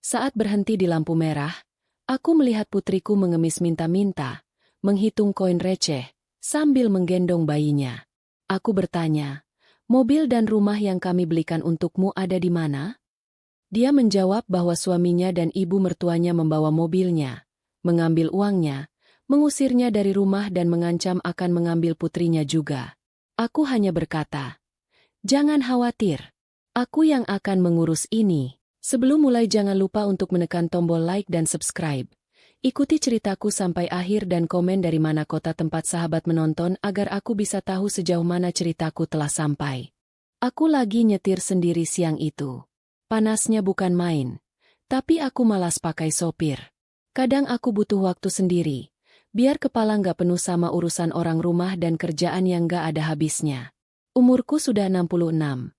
Saat berhenti di lampu merah, aku melihat putriku mengemis minta-minta, menghitung koin receh, sambil menggendong bayinya. Aku bertanya, mobil dan rumah yang kami belikan untukmu ada di mana? Dia menjawab bahwa suaminya dan ibu mertuanya membawa mobilnya, mengambil uangnya, mengusirnya dari rumah dan mengancam akan mengambil putrinya juga. Aku hanya berkata, "Jangan khawatir, aku yang akan mengurus ini." Sebelum mulai jangan lupa untuk menekan tombol like dan subscribe. Ikuti ceritaku sampai akhir dan komen dari mana kota tempat sahabat menonton agar aku bisa tahu sejauh mana ceritaku telah sampai. Aku lagi nyetir sendiri siang itu. Panasnya bukan main, tapi aku malas pakai sopir. Kadang aku butuh waktu sendiri, biar kepala nggak penuh sama urusan orang rumah dan kerjaan yang nggak ada habisnya. Umurku sudah 66.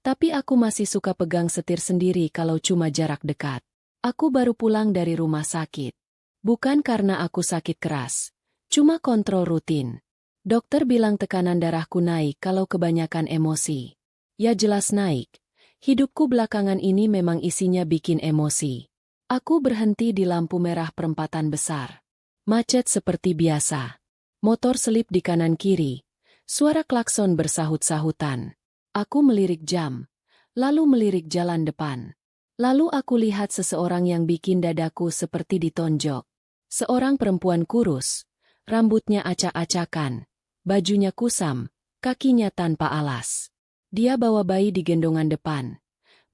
Tapi aku masih suka pegang setir sendiri kalau cuma jarak dekat. Aku baru pulang dari rumah sakit. Bukan karena aku sakit keras, cuma kontrol rutin. Dokter bilang tekanan darahku naik kalau kebanyakan emosi. Ya jelas naik. Hidupku belakangan ini memang isinya bikin emosi. Aku berhenti di lampu merah perempatan besar. Macet seperti biasa. Motor selip di kanan kiri. Suara klakson bersahut-sahutan. Aku melirik jam, lalu melirik jalan depan. Lalu aku lihat seseorang yang bikin dadaku seperti ditonjok. Seorang perempuan kurus, rambutnya acak-acakan, bajunya kusam, kakinya tanpa alas. Dia bawa bayi di gendongan depan.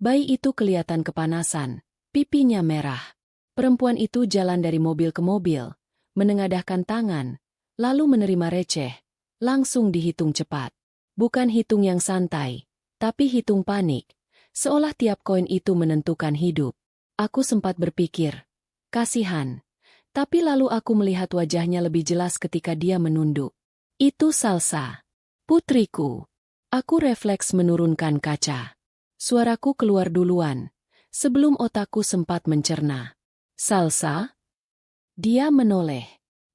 Bayi itu kelihatan kepanasan, pipinya merah. Perempuan itu jalan dari mobil ke mobil, menengadahkan tangan, lalu menerima receh, langsung dihitung cepat. Bukan hitung yang santai, tapi hitung panik, seolah tiap koin itu menentukan hidup. Aku sempat berpikir, kasihan. Tapi lalu aku melihat wajahnya lebih jelas ketika dia menunduk. Itu Salsa, putriku. Aku refleks menurunkan kaca. Suaraku keluar duluan, sebelum otakku sempat mencerna. Salsa? Dia menoleh.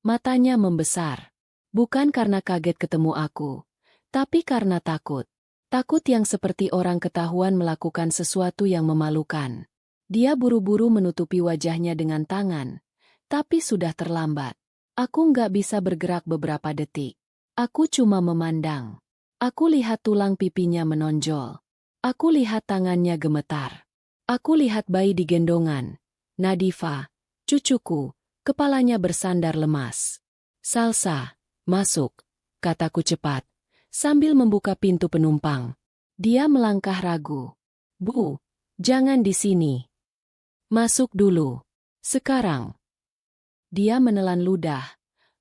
Matanya membesar. Bukan karena kaget ketemu aku, tapi karena takut. Takut yang seperti orang ketahuan melakukan sesuatu yang memalukan. Dia buru-buru menutupi wajahnya dengan tangan. Tapi sudah terlambat. Aku nggak bisa bergerak beberapa detik. Aku cuma memandang. Aku lihat tulang pipinya menonjol. Aku lihat tangannya gemetar. Aku lihat bayi di gendongan. Nadifa, cucuku, kepalanya bersandar lemas. Salsa, masuk, kataku cepat. Sambil membuka pintu penumpang. Dia melangkah ragu. Bu, jangan di sini. Masuk dulu. Sekarang. Dia menelan ludah,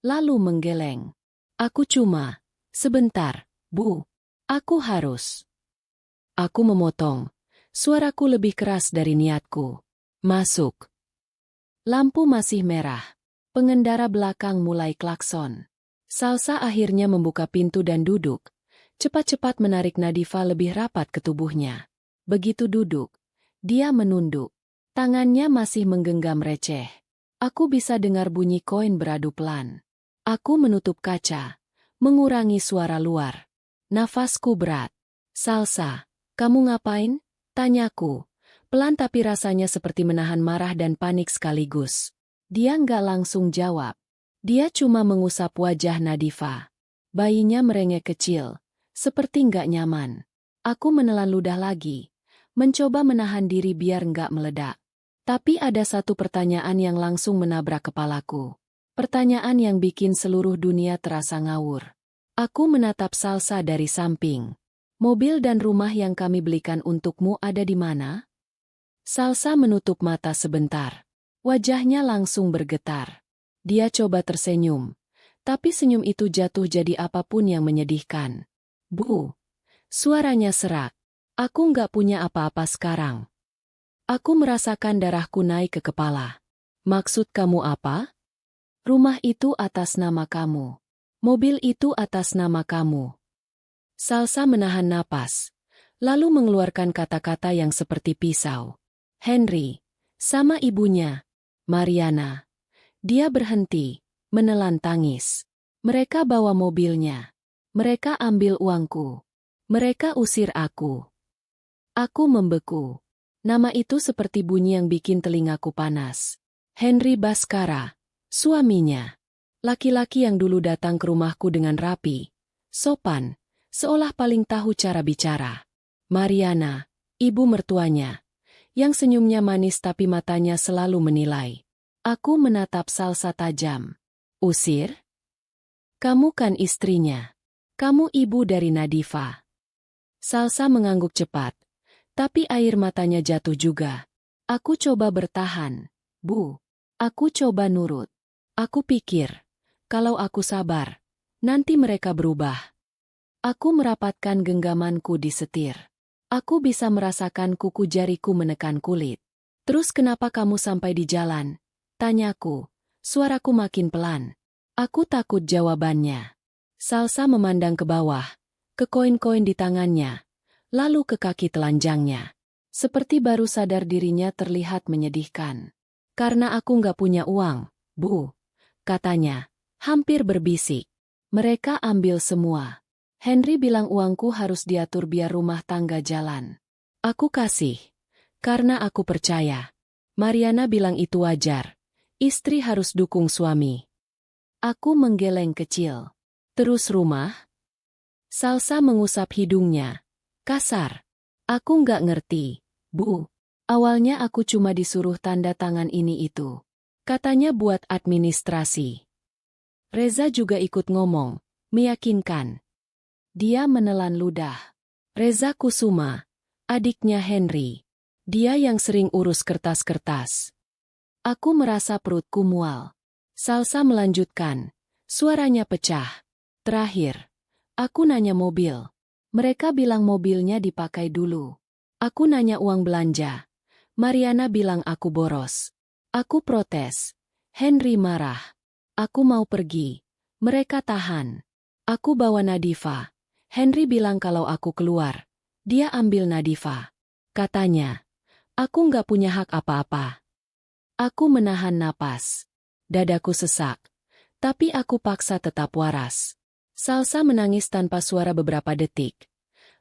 lalu menggeleng. Aku cuma, sebentar, Bu. Aku harus. Aku memotong. Suaraku lebih keras dari niatku. Masuk. Lampu masih merah. Pengendara belakang mulai klakson. Salsa akhirnya membuka pintu dan duduk. Cepat-cepat menarik Nadifa lebih rapat ke tubuhnya. Begitu duduk, dia menunduk. Tangannya masih menggenggam receh. Aku bisa dengar bunyi koin beradu pelan. Aku menutup kaca, mengurangi suara luar. Nafasku berat. Salsa, kamu ngapain? Tanyaku. Pelan tapi rasanya seperti menahan marah dan panik sekaligus. Dia nggak langsung jawab. Dia cuma mengusap wajah Nadifa. Bayinya merengek kecil, seperti nggak nyaman. Aku menelan ludah lagi, mencoba menahan diri biar nggak meledak. Tapi ada satu pertanyaan yang langsung menabrak kepalaku. Pertanyaan yang bikin seluruh dunia terasa ngawur. Aku menatap Salsa dari samping. Mobil dan rumah yang kami belikan untukmu ada di mana? Salsa menutup mata sebentar. Wajahnya langsung bergetar. Dia coba tersenyum, tapi senyum itu jatuh jadi apapun yang menyedihkan. Bu, suaranya serak. Aku nggak punya apa-apa sekarang. Aku merasakan darahku naik ke kepala. Maksud kamu apa? Rumah itu atas nama kamu. Mobil itu atas nama kamu. Salsa menahan napas, lalu mengeluarkan kata-kata yang seperti pisau. Henry, sama ibunya, Mariana. Dia berhenti, menelan tangis. Mereka bawa mobilnya. Mereka ambil uangku. Mereka usir aku. Aku membeku. Nama itu seperti bunyi yang bikin telingaku panas. Henry Baskara, suaminya. Laki-laki yang dulu datang ke rumahku dengan rapi, sopan, seolah paling tahu cara bicara. Mariana, ibu mertuanya, yang senyumnya manis tapi matanya selalu menilai. Aku menatap Salsa tajam. Usir? Kamu kan istrinya. Kamu ibu dari Nadifa. Salsa mengangguk cepat. Tapi air matanya jatuh juga. Aku coba bertahan. Bu. Aku coba nurut. Aku pikir, kalau aku sabar, nanti mereka berubah. Aku merapatkan genggamanku di setir. Aku bisa merasakan kuku jariku menekan kulit. Terus kenapa kamu sampai di jalan? Tanyaku. Suaraku makin pelan. Aku takut jawabannya. Salsa memandang ke bawah, ke koin-koin di tangannya, lalu ke kaki telanjangnya. Seperti baru sadar dirinya terlihat menyedihkan. Karena aku nggak punya uang, Bu, katanya, hampir berbisik. Mereka ambil semua. Henry bilang uangku harus diatur biar rumah tangga jalan. Aku kasih, karena aku percaya. Mariana bilang itu wajar. Istri harus dukung suami. Aku menggeleng kecil. Terus rumah? Salsa mengusap hidungnya. Kasar. Aku nggak ngerti, Bu. Awalnya aku cuma disuruh tanda tangan ini itu. Katanya buat administrasi. Reza juga ikut ngomong, meyakinkan. Dia menelan ludah. Reza Kusuma, adiknya Henry. Dia yang sering urus kertas-kertas. Aku merasa perutku mual. Salsa melanjutkan. Suaranya pecah. Terakhir, aku nanya mobil. Mereka bilang mobilnya dipakai dulu. Aku nanya uang belanja. Mariana bilang aku boros. Aku protes. Henry marah. Aku mau pergi. Mereka tahan. Aku bawa Nadifa. Henry bilang kalau aku keluar, dia ambil Nadifa. Katanya, aku nggak punya hak apa-apa. Aku menahan napas. Dadaku sesak. Tapi aku paksa tetap waras. Salsa menangis tanpa suara beberapa detik.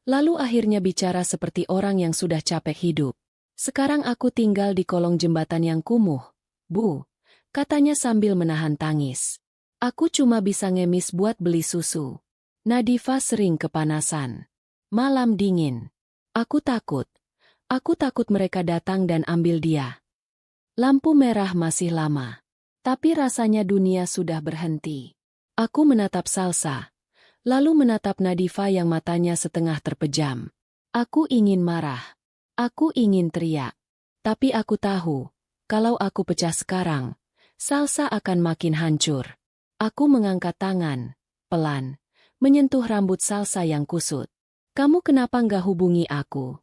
Lalu akhirnya bicara seperti orang yang sudah capek hidup. Sekarang aku tinggal di kolong jembatan yang kumuh, Bu, katanya sambil menahan tangis. Aku cuma bisa ngemis buat beli susu. Nadifa sering kepanasan. Malam dingin. Aku takut. Aku takut mereka datang dan ambil dia. Lampu merah masih lama. Tapi rasanya dunia sudah berhenti. Aku menatap Salsa. Lalu menatap Nadifa yang matanya setengah terpejam. Aku ingin marah. Aku ingin teriak. Tapi aku tahu, kalau aku pecah sekarang, Salsa akan makin hancur. Aku mengangkat tangan, pelan, menyentuh rambut Salsa yang kusut. Kamu kenapa nggak hubungi aku?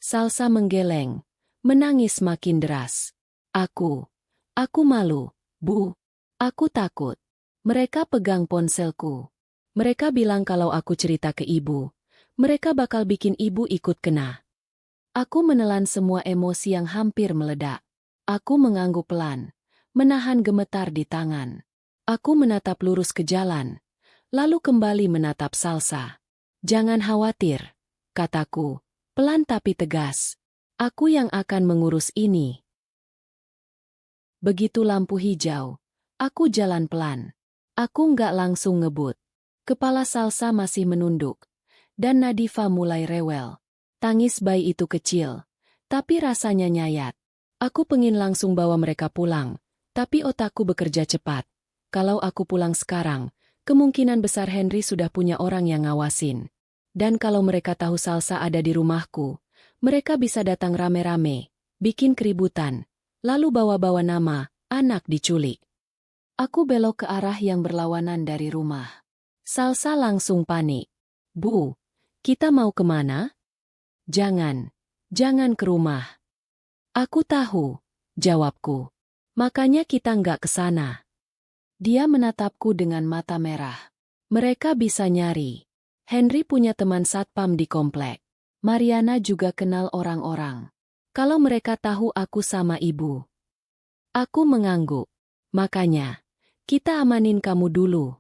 Salsa menggeleng, menangis makin deras. Aku malu, Bu. Aku takut. Mereka pegang ponselku. Mereka bilang kalau aku cerita ke ibu, mereka bakal bikin ibu ikut kena. Aku menelan semua emosi yang hampir meledak. Aku mengangguk pelan, menahan gemetar di tangan. Aku menatap lurus ke jalan, lalu kembali menatap Salsa. Jangan khawatir, kataku, pelan tapi tegas. Aku yang akan mengurus ini. Begitu lampu hijau, aku jalan pelan. Aku nggak langsung ngebut. Kepala Salsa masih menunduk, dan Nadifa mulai rewel. Tangis bayi itu kecil, tapi rasanya nyayat. Aku pengin langsung bawa mereka pulang, tapi otakku bekerja cepat. Kalau aku pulang sekarang, kemungkinan besar Henry sudah punya orang yang ngawasin. Dan kalau mereka tahu Salsa ada di rumahku, mereka bisa datang rame-rame, bikin keributan, lalu bawa-bawa nama, anak diculik. Aku belok ke arah yang berlawanan dari rumah. Salsa langsung panik. Bu, kita mau kemana? Jangan ke rumah. Aku tahu, jawabku. Makanya kita nggak ke sana. Dia menatapku dengan mata merah. Mereka bisa nyari. Henry punya teman satpam di komplek. Mariana juga kenal orang-orang. Kalau mereka tahu aku sama ibu. Aku mengangguk. Makanya, kita amanin kamu dulu.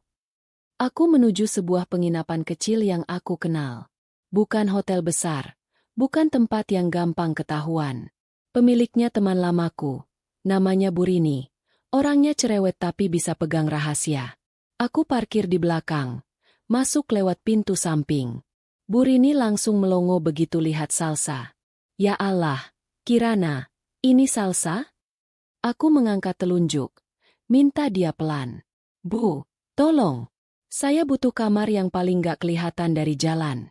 Aku menuju sebuah penginapan kecil yang aku kenal. Bukan hotel besar, Bukan tempat yang gampang ketahuan. Pemiliknya teman lamaku. Namanya Burini. Orangnya cerewet tapi bisa pegang rahasia. Aku parkir di belakang. Masuk lewat pintu samping. Burini langsung melongo begitu lihat Salsa. Ya Allah, Kirana, ini Salsa? Aku mengangkat telunjuk. Minta dia pelan. Bu, tolong. Saya butuh kamar yang paling gak kelihatan dari jalan.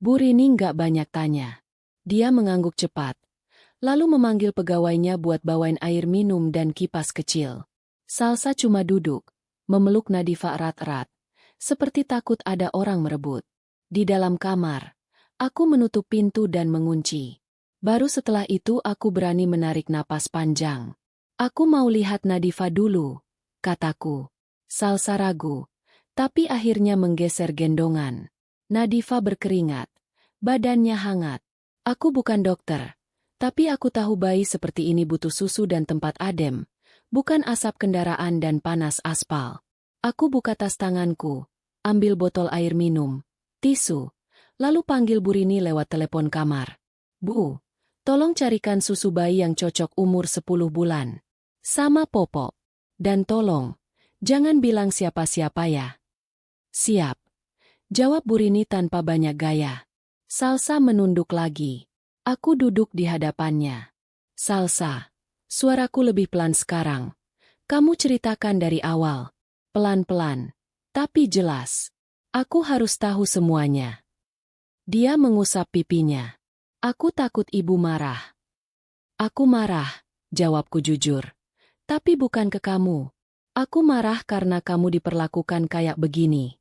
Burini gak banyak tanya. Dia mengangguk cepat. Lalu memanggil pegawainya buat bawain air minum dan kipas kecil. Salsa cuma duduk, memeluk Nadifa erat-erat. Seperti takut ada orang merebut. Di dalam kamar, aku menutup pintu dan mengunci. Baru setelah itu aku berani menarik napas panjang. Aku mau lihat Nadifa dulu, kataku. Salsa ragu, tapi akhirnya menggeser gendongan. Nadifa berkeringat, badannya hangat. Aku bukan dokter, tapi aku tahu bayi seperti ini butuh susu dan tempat adem, bukan asap kendaraan dan panas aspal. Aku buka tas tanganku, ambil botol air minum, tisu, lalu panggil Burini lewat telepon kamar. Bu, tolong carikan susu bayi yang cocok umur 10 bulan. Sama Popo. Dan tolong, jangan bilang siapa-siapa ya. Siap. Jawab Burini tanpa banyak gaya. Salsa menunduk lagi. Aku duduk di hadapannya. Salsa, suaraku lebih pelan sekarang. Kamu ceritakan dari awal. Pelan-pelan. Tapi jelas. Aku harus tahu semuanya. Dia mengusap pipinya. Aku takut ibu marah. Aku marah, jawabku jujur. Tapi bukan ke kamu. Aku marah karena kamu diperlakukan kayak begini.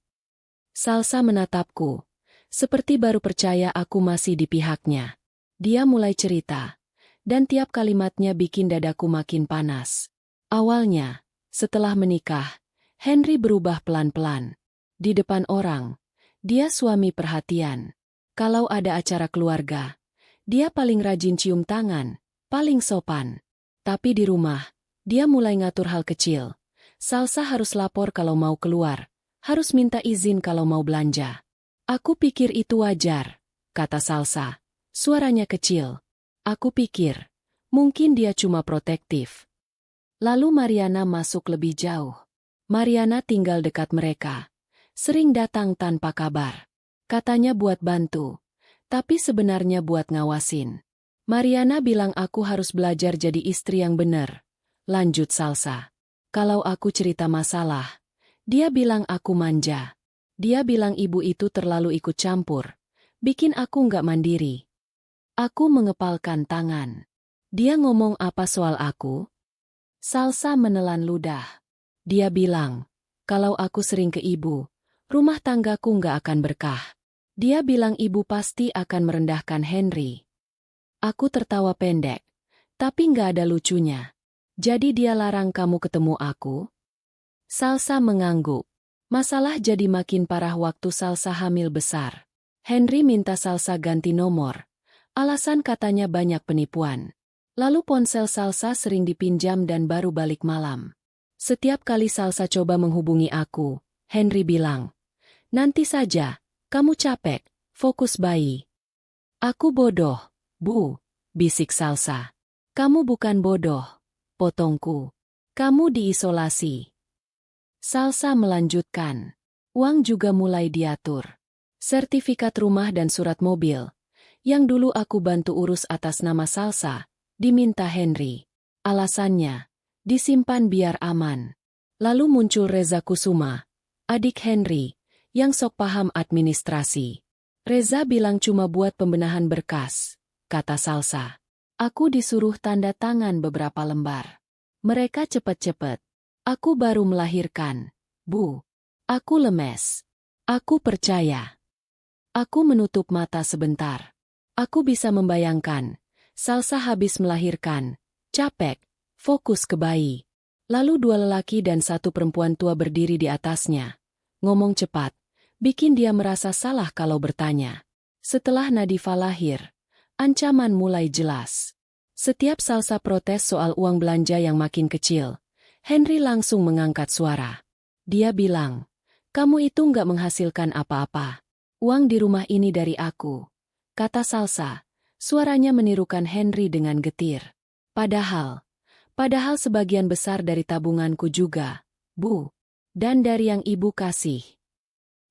Salsa menatapku. Seperti baru percaya aku masih di pihaknya. Dia mulai cerita. Dan tiap kalimatnya bikin dadaku makin panas. Awalnya, setelah menikah, Henry berubah pelan-pelan. Di depan orang, dia suami perhatian. Kalau ada acara keluarga, dia paling rajin cium tangan, paling sopan. Tapi di rumah, dia mulai ngatur hal kecil. Salsa harus lapor kalau mau keluar, harus minta izin kalau mau belanja. Aku pikir itu wajar, kata Salsa. Suaranya kecil. Aku pikir, mungkin dia cuma protektif. Lalu Mariana masuk lebih jauh. Mariana tinggal dekat mereka. Sering datang tanpa kabar. Katanya buat bantu, tapi sebenarnya buat ngawasin. Mariana bilang aku harus belajar jadi istri yang benar. Lanjut Salsa. Kalau aku cerita masalah, dia bilang aku manja. Dia bilang ibu itu terlalu ikut campur. Bikin aku nggak mandiri. Aku mengepalkan tangan. Dia ngomong apa soal aku? Salsa menelan ludah. Dia bilang, kalau aku sering ke ibu, rumah tanggaku nggak akan berkah. Dia bilang ibu pasti akan merendahkan Henry. Aku tertawa pendek, tapi nggak ada lucunya. Jadi dia larang kamu ketemu aku? Salsa mengangguk. Masalah jadi makin parah waktu Salsa hamil besar. Henry minta Salsa ganti nomor. Alasan katanya banyak penipuan. Lalu ponsel Salsa sering dipinjam dan baru balik malam. Setiap kali Salsa coba menghubungi aku, Henry bilang, nanti saja, kamu capek, fokus bayi. Aku bodoh, Bu, bisik Salsa. Kamu bukan bodoh, potongku. Kamu diisolasi. Salsa melanjutkan. Uang juga mulai diatur. Sertifikat rumah dan surat mobil, yang dulu aku bantu urus atas nama Salsa, diminta Henry. Alasannya, disimpan biar aman. Lalu muncul Reza Kusuma, adik Henry, yang sok paham administrasi. Reza bilang cuma buat pembenahan berkas, kata Salsa. Aku disuruh tanda tangan beberapa lembar. Mereka cepet-cepet. Aku baru melahirkan. Bu, aku lemes. Aku percaya. Aku menutup mata sebentar. Aku bisa membayangkan. Salsa habis melahirkan. Capek. Fokus ke bayi. Lalu 2 lelaki dan 1 perempuan tua berdiri di atasnya. Ngomong cepat. Bikin dia merasa salah kalau bertanya. Setelah Nadifa lahir, ancaman mulai jelas. Setiap Salsa protes soal uang belanja yang makin kecil, Henry langsung mengangkat suara. Dia bilang, kamu itu nggak menghasilkan apa-apa. Uang di rumah ini dari aku. kata Salsa. Suaranya menirukan Henry dengan getir. Padahal sebagian besar dari tabunganku juga, Bu. Dan dari yang ibu kasih.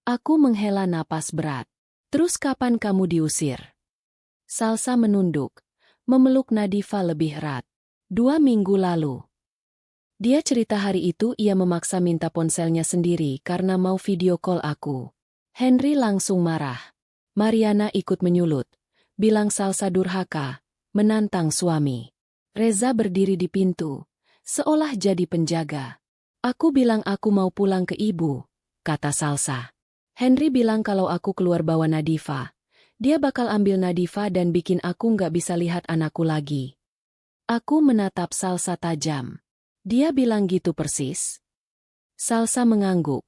Aku menghela napas berat. Terus kapan kamu diusir? Salsa menunduk, memeluk Nadifa lebih erat. 2 minggu lalu. Dia cerita hari itu ia memaksa minta ponselnya sendiri karena mau video call aku. Henry langsung marah. Mariana ikut menyulut, bilang Salsa durhaka, menantang suami. Reza berdiri di pintu, seolah jadi penjaga. Aku bilang aku mau pulang ke ibu, kata Salsa. Henry bilang kalau aku keluar bawa Nadifa, dia bakal ambil Nadifa dan bikin aku nggak bisa lihat anakku lagi. Aku menatap Salsa tajam. Dia bilang gitu persis. Salsa mengangguk.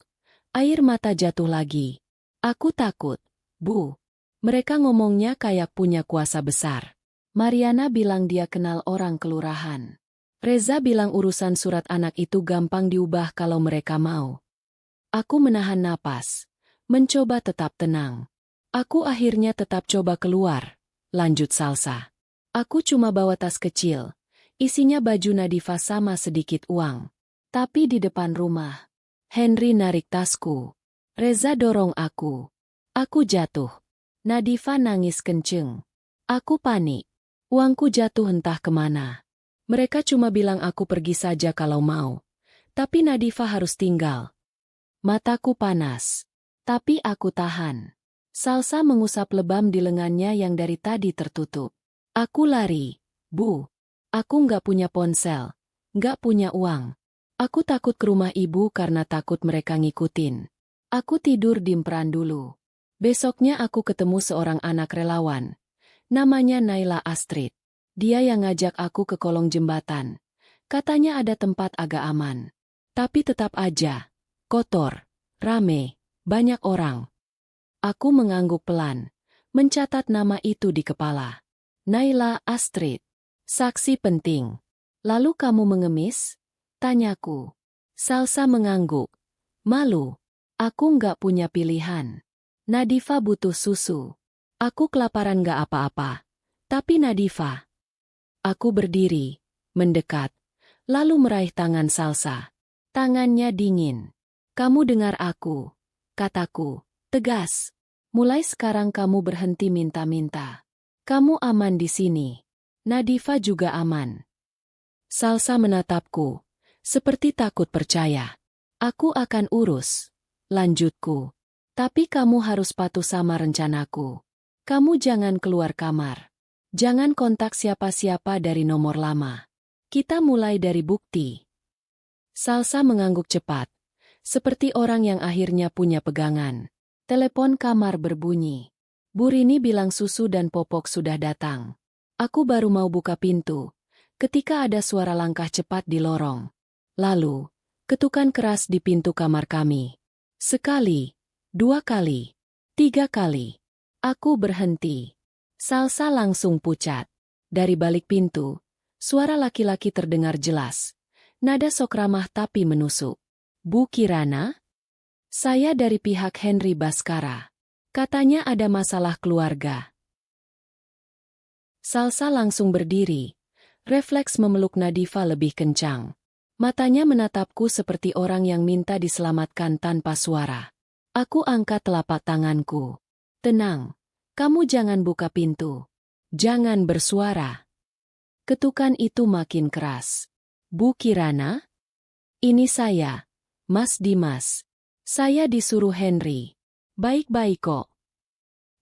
Air mata jatuh lagi. Aku takut, Bu. Mereka ngomongnya kayak punya kuasa besar. Mariana bilang dia kenal orang kelurahan. Reza bilang urusan surat anak itu gampang diubah kalau mereka mau. Aku menahan napas. Mencoba tetap tenang. Aku akhirnya tetap coba keluar. Lanjut Salsa. Aku cuma bawa tas kecil. Isinya baju Nadifa sama sedikit uang. Tapi di depan rumah, Henry narik tasku. Reza dorong aku. Aku jatuh. Nadifa nangis kenceng. Aku panik. Uangku jatuh entah kemana. Mereka cuma bilang aku pergi saja kalau mau. Tapi Nadifa harus tinggal. Mataku panas. Tapi aku tahan. Salsa mengusap lebam di lengannya yang dari tadi tertutup. Aku lari. Bu. Aku nggak punya ponsel, nggak punya uang. Aku takut ke rumah ibu karena takut mereka ngikutin. Aku tidur di emperan dulu. Besoknya aku ketemu seorang anak relawan. Namanya Naila Astrid. Dia yang ngajak aku ke kolong jembatan. Katanya ada tempat agak aman. Tapi tetap aja. Kotor, rame, banyak orang. Aku mengangguk pelan. Mencatat nama itu di kepala. Naila Astrid. Saksi penting. Lalu kamu mengemis? Tanyaku. Salsa mengangguk. Malu. Aku nggak punya pilihan. Nadifa butuh susu. Aku kelaparan nggak apa-apa. Tapi Nadifa. Aku berdiri, mendekat, lalu meraih tangan Salsa. Tangannya dingin. Kamu dengar aku. Kataku, tegas. Mulai sekarang kamu berhenti minta-minta. Kamu aman di sini. Nadifa juga aman. Salsa menatapku, seperti takut percaya. Aku akan urus. Lanjutku. Tapi kamu harus patuh sama rencanaku. Kamu jangan keluar kamar. Jangan kontak siapa-siapa dari nomor lama. Kita mulai dari bukti. Salsa mengangguk cepat, seperti orang yang akhirnya punya pegangan. Telepon kamar berbunyi. Bu Rini bilang susu dan popok sudah datang. Aku baru mau buka pintu, ketika ada suara langkah cepat di lorong. Lalu, ketukan keras di pintu kamar kami. Sekali, 2 kali, 3 kali. Aku berhenti. Salsa langsung pucat. Dari balik pintu, suara laki-laki terdengar jelas. Nada sok ramah tapi menusuk. Bu Kirana? Saya dari pihak Henry Baskara. Katanya ada masalah keluarga. Salsa langsung berdiri. Refleks memeluk Nadifa lebih kencang. Matanya menatapku seperti orang yang minta diselamatkan tanpa suara. Aku angkat telapak tanganku. Tenang. Kamu jangan buka pintu. Jangan bersuara. Ketukan itu makin keras. Bu Kirana? Ini saya, Mas Dimas. Saya disuruh Henry. Baik-baik kok.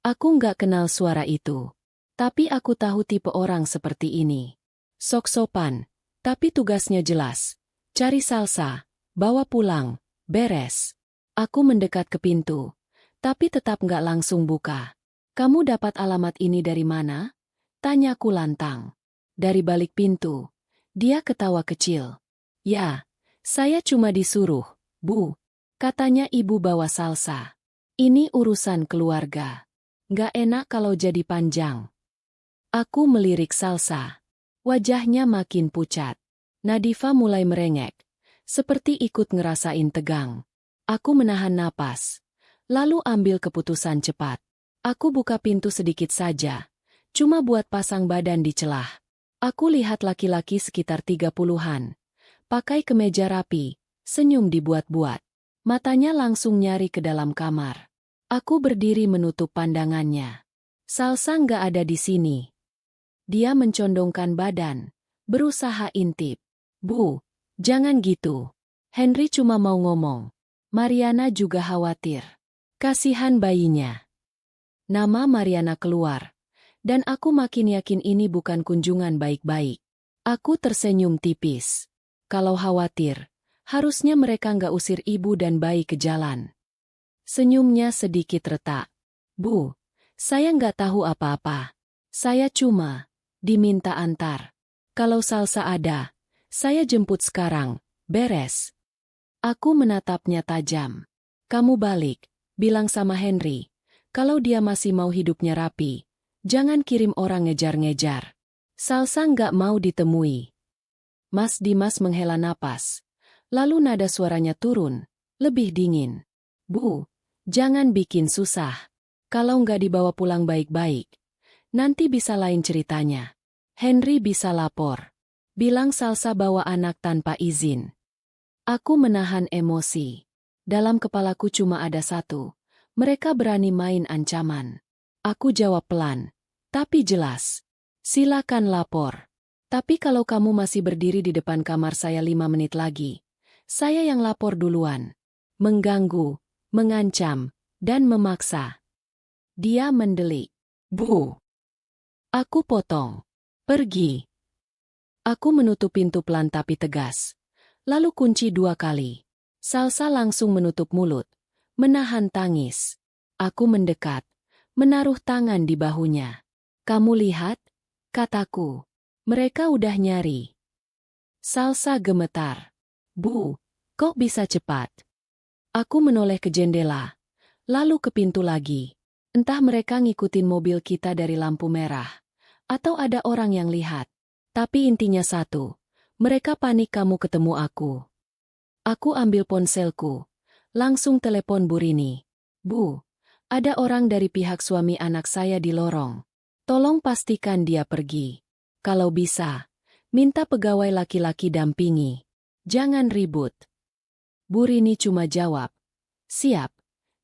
Aku nggak kenal suara itu. Tapi aku tahu tipe orang seperti ini. Sok sopan, tapi tugasnya jelas. Cari Salsa, bawa pulang, beres. Aku mendekat ke pintu, tapi tetap nggak langsung buka. Kamu dapat alamat ini dari mana? Tanyaku lantang. Dari balik pintu. Dia ketawa kecil. Ya, saya cuma disuruh, Bu. Katanya ibu bawa Salsa. Ini urusan keluarga. Nggak enak kalau jadi panjang. Aku melirik Salsa. Wajahnya makin pucat. Nadifa mulai merengek. Seperti ikut ngerasain tegang. Aku menahan napas. Lalu ambil keputusan cepat. Aku buka pintu sedikit saja, cuma buat pasang badan di celah. Aku lihat laki-laki sekitar 30-an, pakai kemeja rapi, senyum dibuat-buat. Matanya langsung nyari ke dalam kamar. Aku berdiri menutup pandangannya. Salsa nggak ada di sini. Dia mencondongkan badan, berusaha intip. Bu, jangan gitu. Henry cuma mau ngomong. Mariana juga khawatir. Kasihan bayinya. Nama Mariana keluar. Dan aku makin yakin ini bukan kunjungan baik-baik. Aku tersenyum tipis. Kalau khawatir, harusnya mereka nggak usir ibu dan bayi ke jalan. Senyumnya sedikit retak. Bu, saya nggak tahu apa-apa. Saya cuma diminta antar. Kalau Salsa ada, saya jemput sekarang. Beres. Aku menatapnya tajam. Kamu balik, bilang sama Henry. Kalau dia masih mau hidupnya rapi, jangan kirim orang ngejar-ngejar. Salsa nggak mau ditemui. Mas Dimas menghela napas. Lalu nada suaranya turun, lebih dingin. Bu, jangan bikin susah. Kalau nggak dibawa pulang baik-baik, nanti bisa lain ceritanya. Henry bisa lapor. Bilang Salsa bawa anak tanpa izin. Aku menahan emosi. Dalam kepalaku cuma ada satu. Mereka berani main ancaman. Aku jawab pelan, tapi jelas. Silakan lapor. Tapi kalau kamu masih berdiri di depan kamar saya 5 menit lagi, saya yang lapor duluan. Mengganggu, mengancam, dan memaksa. Dia mendelik. Bu. Aku potong. Pergi. Aku menutup pintu pelan tapi tegas. Lalu kunci 2 kali. Salsa langsung menutup mulut, menahan tangis. Aku mendekat, menaruh tangan di bahunya. Kamu lihat? Kataku. Mereka udah nyari. Salsa gemetar. Bu, kok bisa cepat? Aku menoleh ke jendela, lalu ke pintu lagi. Entah mereka ngikutin mobil kita dari lampu merah, atau ada orang yang lihat. Tapi intinya satu, mereka panik kamu ketemu aku. Aku ambil ponselku, langsung telepon Bu Rini. Bu, ada orang dari pihak suami anak saya di lorong. Tolong pastikan dia pergi. Kalau bisa, minta pegawai laki-laki dampingi. Jangan ribut. Bu Rini cuma jawab, siap,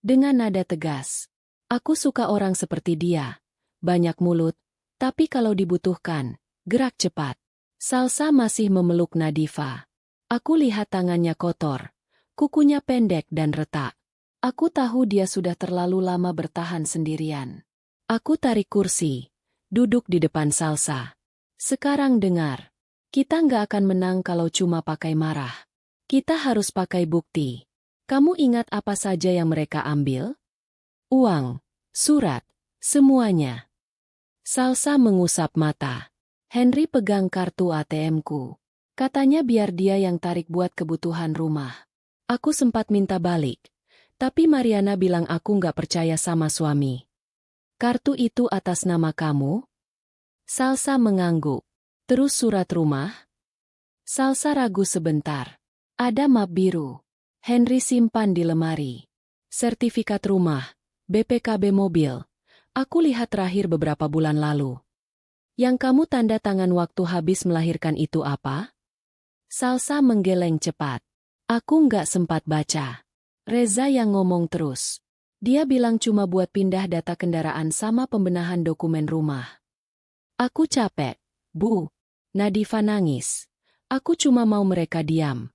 dengan nada tegas. Aku suka orang seperti dia. Banyak mulut, tapi kalau dibutuhkan, gerak cepat. Salsa masih memeluk Nadifa. Aku lihat tangannya kotor, kukunya pendek dan retak. Aku tahu dia sudah terlalu lama bertahan sendirian. Aku tarik kursi, duduk di depan Salsa. Sekarang dengar, kita nggak akan menang kalau cuma pakai marah. Kita harus pakai bukti. Kamu ingat apa saja yang mereka ambil? Uang, surat, semuanya. Salsa mengusap mata. Henry pegang kartu ATM-ku. Katanya biar dia yang tarik buat kebutuhan rumah. Aku sempat minta balik, tapi Mariana bilang aku nggak percaya sama suami. Kartu itu atas nama kamu? Salsa mengangguk. Terus surat rumah? Salsa ragu sebentar. Ada map biru. Henry simpan di lemari. Sertifikat rumah, BPKB mobil. Aku lihat terakhir beberapa bulan lalu. Yang kamu tanda tangan waktu habis melahirkan itu apa? Salsa menggeleng cepat. Aku nggak sempat baca. Reza yang ngomong terus. Dia bilang cuma buat pindah data kendaraan sama pembenahan dokumen rumah. Aku capek. Bu. Nadifa nangis. Aku cuma mau mereka diam.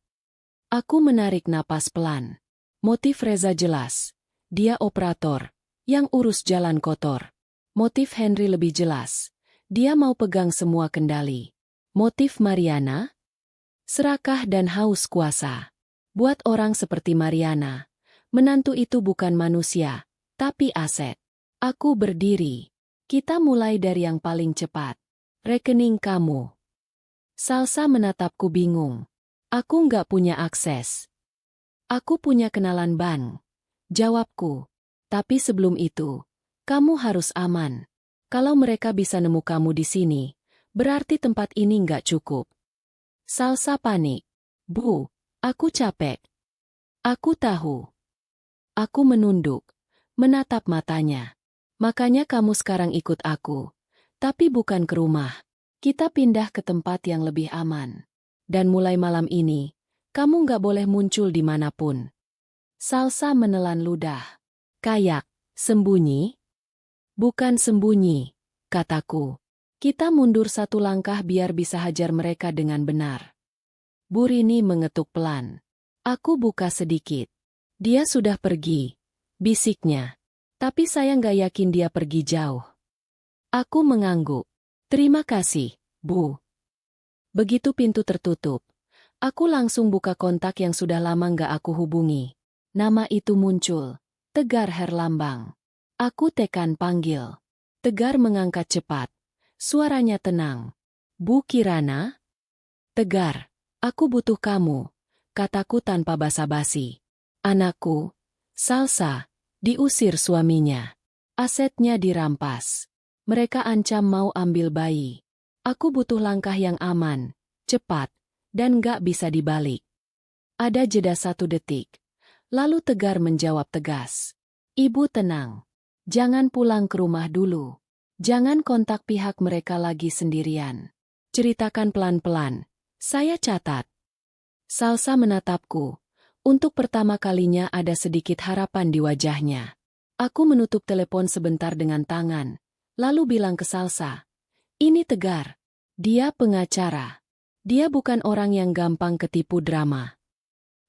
Aku menarik napas pelan. Motif Reza jelas. Dia operator, yang urus jalan kotor. Motif Henry lebih jelas. Dia mau pegang semua kendali. Motif Mariana? Serakah dan haus kuasa. Buat orang seperti Mariana, menantu itu bukan manusia, tapi aset. Aku berdiri. Kita mulai dari yang paling cepat. Rekening kamu. Salsa menatapku bingung. Aku nggak punya akses. Aku punya kenalan bank. Jawabku. Tapi sebelum itu, kamu harus aman. Kalau mereka bisa nemu kamu di sini, berarti tempat ini nggak cukup. Salsa panik. Bu, aku capek. Aku tahu. Aku menunduk, menatap matanya. Makanya kamu sekarang ikut aku. Tapi bukan ke rumah. Kita pindah ke tempat yang lebih aman. Dan mulai malam ini, kamu nggak boleh muncul dimanapun. Salsa menelan ludah. Kayak, sembunyi? Bukan sembunyi, kataku. Kita mundur satu langkah biar bisa hajar mereka dengan benar. Bu Rini mengetuk pelan. Aku buka sedikit. Dia sudah pergi, bisiknya. Tapi saya nggak yakin dia pergi jauh. Aku mengangguk. Terima kasih, Bu. Begitu pintu tertutup, aku langsung buka kontak yang sudah lama nggak aku hubungi. Nama itu muncul, Tegar Herlambang. Aku tekan panggil. Tegar mengangkat cepat. Suaranya tenang. Bu Kirana? Tegar, aku butuh kamu, kataku tanpa basa-basi. Anakku, Salsa, diusir suaminya. Asetnya dirampas. Mereka ancam mau ambil bayi. Aku butuh langkah yang aman, cepat, dan gak bisa dibalik. Ada jeda 1 detik. Lalu Tegar menjawab tegas. Ibu tenang. Jangan pulang ke rumah dulu. Jangan kontak pihak mereka lagi sendirian. Ceritakan pelan-pelan. Saya catat. Salsa menatapku. Untuk pertama kalinya ada sedikit harapan di wajahnya. Aku menutup telepon sebentar dengan tangan. Lalu bilang ke Salsa. Ini Tegar. Dia pengacara. Dia bukan orang yang gampang ketipu drama.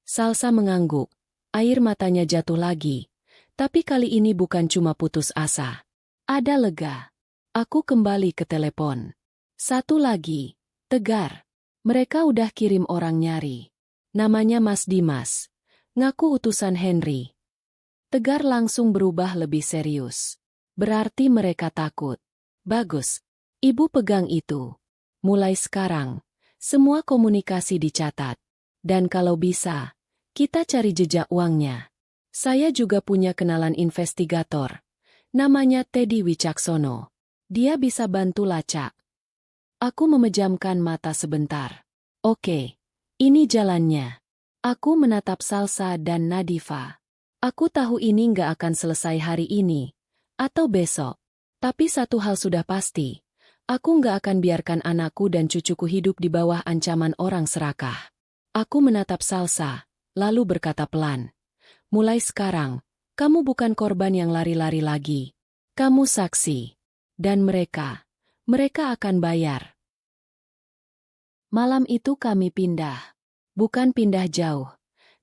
Salsa mengangguk. Air matanya jatuh lagi. Tapi kali ini bukan cuma putus asa. Ada lega. Aku kembali ke telepon. Satu lagi. Tegar. Mereka udah kirim orang nyari. Namanya Mas Dimas. Ngaku utusan Henry. Tegar langsung berubah lebih serius. Berarti mereka takut. Bagus. Ibu pegang itu. Mulai sekarang, semua komunikasi dicatat. Dan kalau bisa, kita cari jejak uangnya. Saya juga punya kenalan investigator. Namanya Teddy Wicaksono. Dia bisa bantu lacak. Aku memejamkan mata sebentar. Oke, ini jalannya. Aku menatap Salsa dan Nadifa. Aku tahu ini nggak akan selesai hari ini. Atau besok. Tapi satu hal sudah pasti. Aku nggak akan biarkan anakku dan cucuku hidup di bawah ancaman orang serakah. Aku menatap Salsa, lalu berkata pelan. Mulai sekarang, kamu bukan korban yang lari-lari lagi. Kamu saksi. Dan mereka akan bayar. Malam itu kami pindah. Bukan pindah jauh.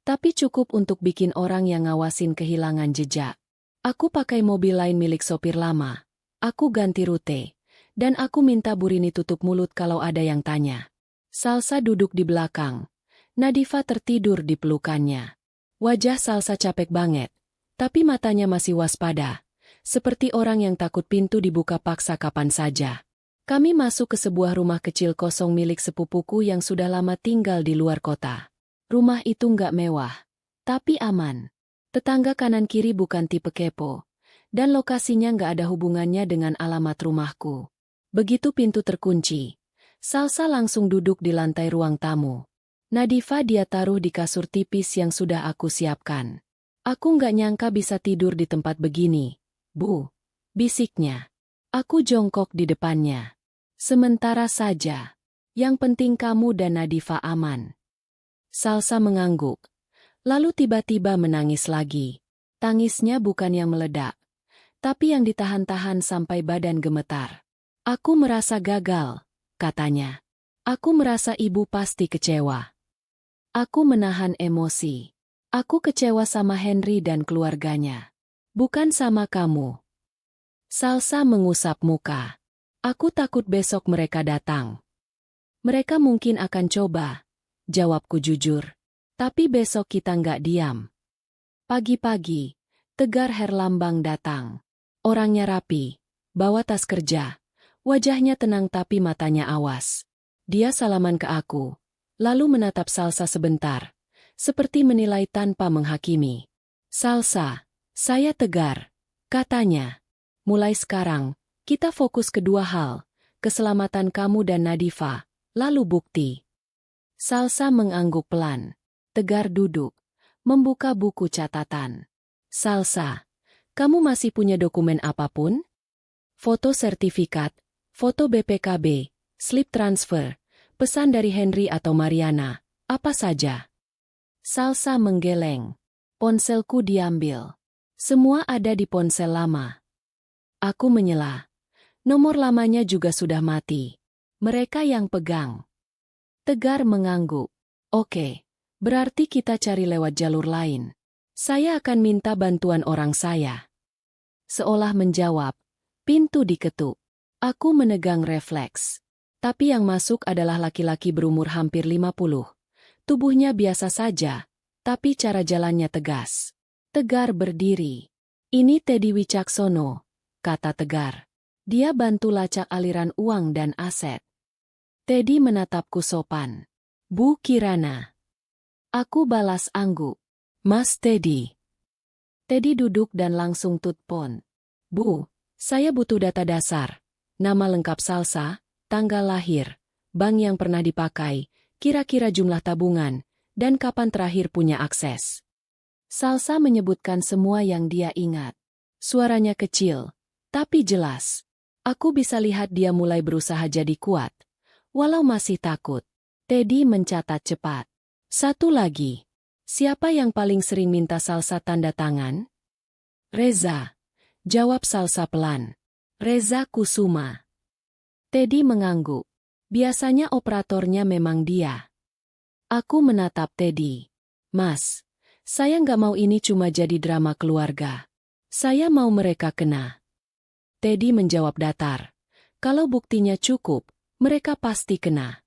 Tapi cukup untuk bikin orang yang ngawasin kehilangan jejak. Aku pakai mobil lain milik sopir lama. Aku ganti rute. Dan aku minta Bu Rini tutup mulut kalau ada yang tanya. Salsa duduk di belakang. Nadifa tertidur di pelukannya. Wajah Salsa capek banget. Tapi matanya masih waspada. Seperti orang yang takut pintu dibuka paksa kapan saja. Kami masuk ke sebuah rumah kecil kosong milik sepupuku yang sudah lama tinggal di luar kota. Rumah itu nggak mewah. Tapi aman. Tetangga kanan kiri bukan tipe kepo. Dan lokasinya nggak ada hubungannya dengan alamat rumahku. Begitu pintu terkunci, Salsa langsung duduk di lantai ruang tamu. Nadifa dia taruh di kasur tipis yang sudah aku siapkan. Aku nggak nyangka bisa tidur di tempat begini, Bu. Bisiknya. Aku jongkok di depannya. Sementara saja. Yang penting kamu dan Nadifa aman. Salsa mengangguk. Lalu tiba-tiba menangis lagi. Tangisnya bukan yang meledak. Tapi yang ditahan-tahan sampai badan gemetar. Aku merasa gagal, katanya. Aku merasa ibu pasti kecewa. Aku menahan emosi. Aku kecewa sama Henry dan keluarganya. Bukan sama kamu. Salsa mengusap muka. Aku takut besok mereka datang. Mereka mungkin akan coba, jawabku jujur. Tapi besok kita nggak diam. Pagi-pagi, Tegar Herlambang datang. Orangnya rapi, bawa tas kerja. Wajahnya tenang tapi matanya awas. Dia salaman ke aku, lalu menatap Salsa sebentar, seperti menilai tanpa menghakimi. Salsa, saya Tegar, katanya. Mulai sekarang, kita fokus ke 2 hal, keselamatan kamu dan Nadifa, lalu bukti. Salsa mengangguk pelan. Tegar duduk, membuka buku catatan. Salsa, Kamu masih punya dokumen apapun? Foto sertifikat, foto BPKB, slip transfer, pesan dari Henry atau Mariana, apa saja. Salsa menggeleng. Ponselku diambil. Semua ada di ponsel lama. Aku menyela. Nomor lamanya juga sudah mati. Mereka yang pegang. Tegar mengangguk. Oke, berarti kita cari lewat jalur lain. Saya akan minta bantuan orang saya. Seolah menjawab, pintu diketuk. Aku menegang refleks. Tapi yang masuk adalah laki-laki berumur hampir 50. Tubuhnya biasa saja, tapi cara jalannya tegas. Tegar berdiri. Ini Teddy Wicaksono, kata Tegar. Dia bantu lacak aliran uang dan aset. Teddy menatapku sopan. Bu Kirana. Aku balas angguk. Mas Teddy. Teddy duduk dan langsung tutpon. Bu, saya butuh data dasar. Nama lengkap Salsa, tanggal lahir, bank yang pernah dipakai, kira-kira jumlah tabungan, dan kapan terakhir punya akses. Salsa menyebutkan semua yang dia ingat. Suaranya kecil, tapi jelas. Aku bisa lihat dia mulai berusaha jadi kuat. Walau masih takut. Teddy mencatat cepat. Satu lagi. Siapa yang paling sering minta Salsa tanda tangan? Reza. Jawab Salsa pelan. Reza Kusuma. Teddy mengangguk. Biasanya operatornya memang dia. Aku menatap Teddy. Mas, saya nggak mau ini cuma jadi drama keluarga. Saya mau mereka kena. Teddy menjawab datar. Kalau buktinya cukup, mereka pasti kena.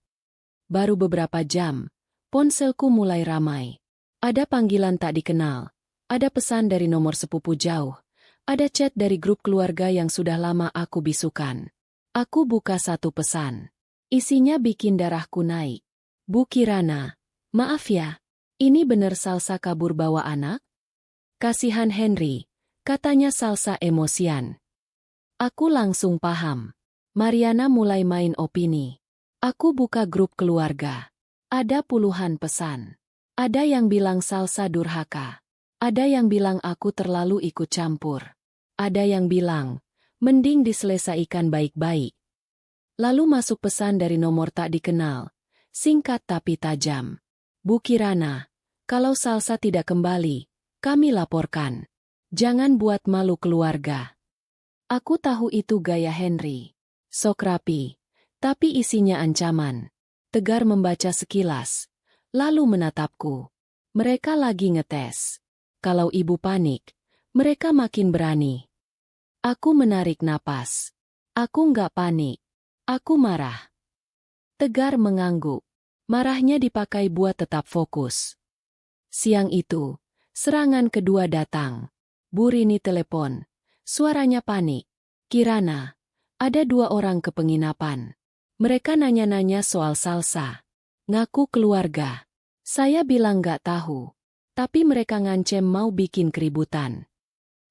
Baru beberapa jam, ponselku mulai ramai. Ada panggilan tak dikenal. Ada pesan dari nomor sepupu jauh. Ada chat dari grup keluarga yang sudah lama aku bisukan. Aku buka satu pesan. Isinya bikin darahku naik. Bu Kirana, maaf ya, ini bener Salsa kabur bawa anak? Kasihan Henry, katanya Salsa emosian. Aku langsung paham. Mariana mulai main opini. Aku buka grup keluarga. Ada puluhan pesan. Ada yang bilang Salsa durhaka. Ada yang bilang aku terlalu ikut campur. Ada yang bilang, mending diselesaikan baik-baik. Lalu masuk pesan dari nomor tak dikenal. Singkat tapi tajam. Bu Kirana, kalau Salsa tidak kembali, kami laporkan. Jangan buat malu keluarga. Aku tahu itu gaya Henry. Sok rapi, tapi isinya ancaman. Tegar membaca sekilas, lalu menatapku. Mereka lagi ngetes. Kalau ibu panik, mereka makin berani. Aku menarik napas. Aku nggak panik. Aku marah. Tegar mengangguk. Marahnya dipakai buat tetap fokus. Siang itu, serangan kedua datang. Bu Rini telepon. Suaranya panik. Kirana, ada 2 orang ke penginapan. Mereka nanya-nanya soal Salsa. Ngaku keluarga. Saya bilang nggak tahu. Tapi mereka ngancem mau bikin keributan.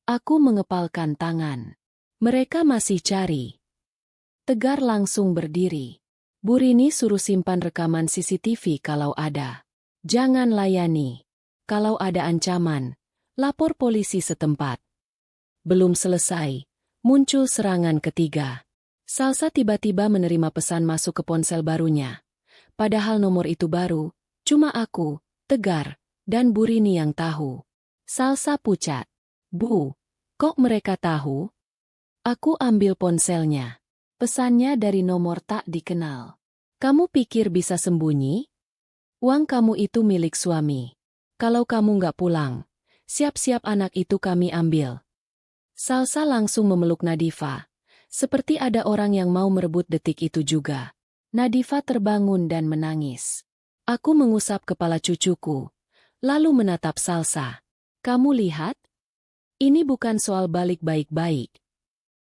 Aku mengepalkan tangan. Mereka masih cari. Tegar langsung berdiri. Bu Rini suruh simpan rekaman CCTV kalau ada. Jangan layani. Kalau ada ancaman, lapor polisi setempat. Belum selesai, muncul serangan ketiga. Salsa tiba-tiba menerima pesan masuk ke ponsel barunya. Padahal nomor itu baru, cuma aku, Tegar, dan Bu Rini yang tahu. Salsa pucat. Bu, kok mereka tahu? Aku ambil ponselnya. Pesannya dari nomor tak dikenal. Kamu pikir bisa sembunyi? Uang kamu itu milik suami. Kalau kamu nggak pulang, siap-siap anak itu kami ambil. Salsa langsung memeluk Nadifa. Seperti ada orang yang mau merebut detik itu juga. Nadifa terbangun dan menangis. Aku mengusap kepala cucuku, lalu menatap Salsa. Kamu lihat? Ini bukan soal balik baik-baik.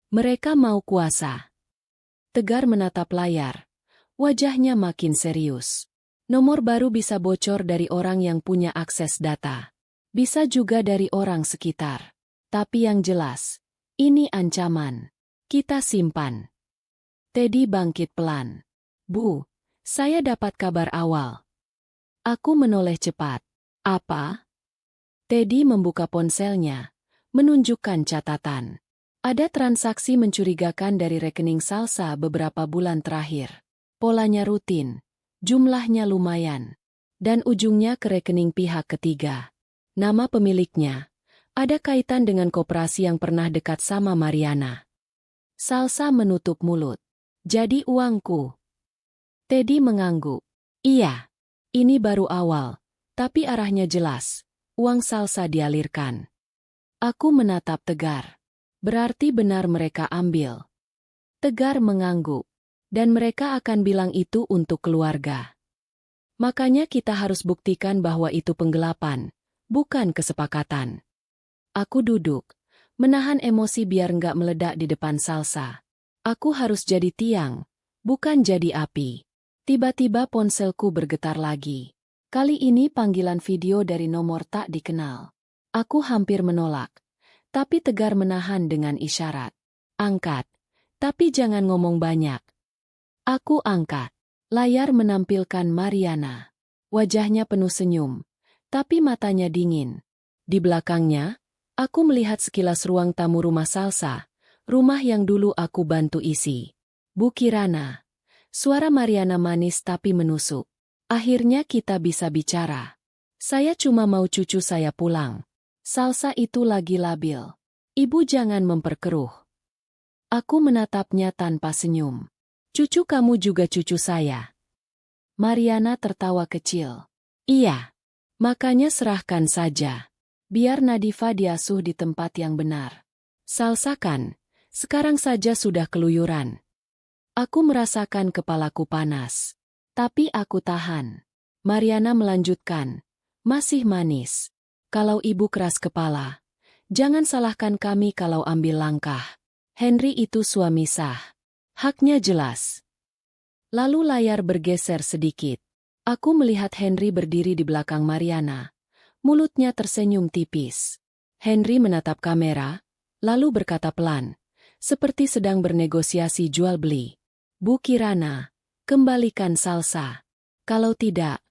Mereka mau kuasa. Tegar menatap layar. Wajahnya makin serius. Nomor baru bisa bocor dari orang yang punya akses data. Bisa juga dari orang sekitar. Tapi yang jelas, ini ancaman. Kita simpan. Teddy bangkit pelan. Bu, saya dapat kabar awal. Aku menoleh cepat. Apa? Teddy membuka ponselnya, menunjukkan catatan. Ada transaksi mencurigakan dari rekening Salsa beberapa bulan terakhir. Polanya rutin, jumlahnya lumayan, dan ujungnya ke rekening pihak ketiga. Nama pemiliknya ada kaitan dengan koperasi yang pernah dekat sama Mariana. Salsa menutup mulut. Jadi uangku. Teddy mengangguk. Iya, ini baru awal, tapi arahnya jelas. Uang Salsa dialirkan. Aku menatap Tegar. Berarti benar mereka ambil. Tegar mengangguk. Dan mereka akan bilang itu untuk keluarga. Makanya kita harus buktikan bahwa itu penggelapan, bukan kesepakatan. Aku duduk, menahan emosi biar nggak meledak di depan Salsa. Aku harus jadi tiang, bukan jadi api. Tiba-tiba ponselku bergetar lagi. Kali ini panggilan video dari nomor tak dikenal. Aku hampir menolak. Tapi Tegar menahan dengan isyarat. Angkat. Tapi jangan ngomong banyak. Aku angkat. Layar menampilkan Mariana. Wajahnya penuh senyum. Tapi matanya dingin. Di belakangnya, aku melihat sekilas ruang tamu rumah Salsa. Rumah yang dulu aku bantu isi. Bu Kirana. Suara Mariana manis tapi menusuk. Akhirnya kita bisa bicara. Saya cuma mau cucu saya pulang. Salsa itu lagi labil. Ibu jangan memperkeruh. Aku menatapnya tanpa senyum. Cucu kamu juga cucu saya. Mariana tertawa kecil. Iya. Makanya serahkan saja. Biar Nadifa diasuh di tempat yang benar. Salsa kan, sekarang saja sudah keluyuran. Aku merasakan kepalaku panas. Tapi aku tahan. Mariana melanjutkan. Masih manis. Kalau ibu keras kepala, jangan salahkan kami kalau ambil langkah. Henry itu suami sah. Haknya jelas. Lalu layar bergeser sedikit. Aku melihat Henry berdiri di belakang Mariana. Mulutnya tersenyum tipis. Henry menatap kamera, lalu berkata pelan, seperti sedang bernegosiasi jual beli. Bu Kirana, kembalikan Salsa. Kalau tidak,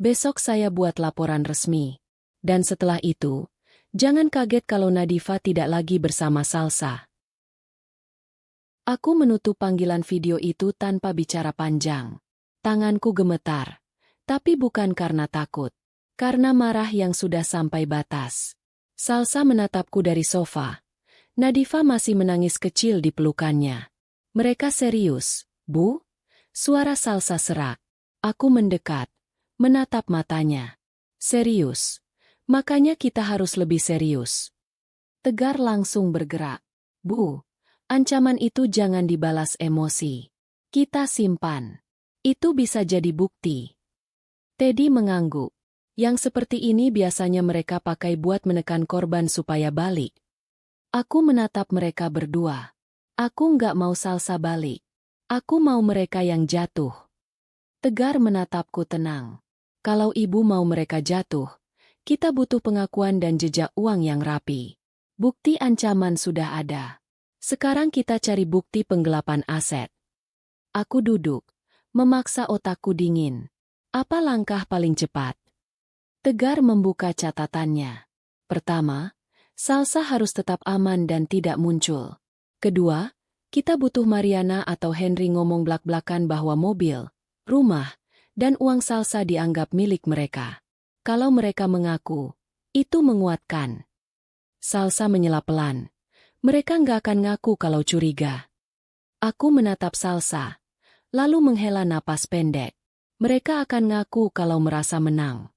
besok saya buat laporan resmi. Dan setelah itu, jangan kaget kalau Nadifa tidak lagi bersama Salsa. Aku menutup panggilan video itu tanpa bicara panjang. Tanganku gemetar. Tapi bukan karena takut. Karena marah yang sudah sampai batas. Salsa menatapku dari sofa. Nadifa masih menangis kecil di pelukannya. Mereka serius, Bu? Suara Salsa serak. Aku mendekat. Menatap matanya. Serius. Makanya kita harus lebih serius. Tegar langsung bergerak. Bu, ancaman itu jangan dibalas emosi. Kita simpan. Itu bisa jadi bukti. Teddy mengangguk. Yang seperti ini biasanya mereka pakai buat menekan korban supaya balik. Aku menatap mereka berdua. Aku nggak mau Salsa balik. Aku mau mereka yang jatuh. Tegar menatapku tenang. Kalau ibu mau mereka jatuh, kita butuh pengakuan dan jejak uang yang rapi. Bukti ancaman sudah ada. Sekarang kita cari bukti penggelapan aset. Aku duduk, memaksa otakku dingin. Apa langkah paling cepat? Tegar membuka catatannya. Pertama, Salsa harus tetap aman dan tidak muncul. Kedua, kita butuh Mariana atau Henry ngomong blak-blakan bahwa mobil, rumah, dan uang Salsa dianggap milik mereka. Kalau mereka mengaku, itu menguatkan. Salsa menyela pelan. Mereka nggak akan ngaku kalau curiga. Aku menatap Salsa, lalu menghela napas pendek. Mereka akan ngaku kalau merasa menang.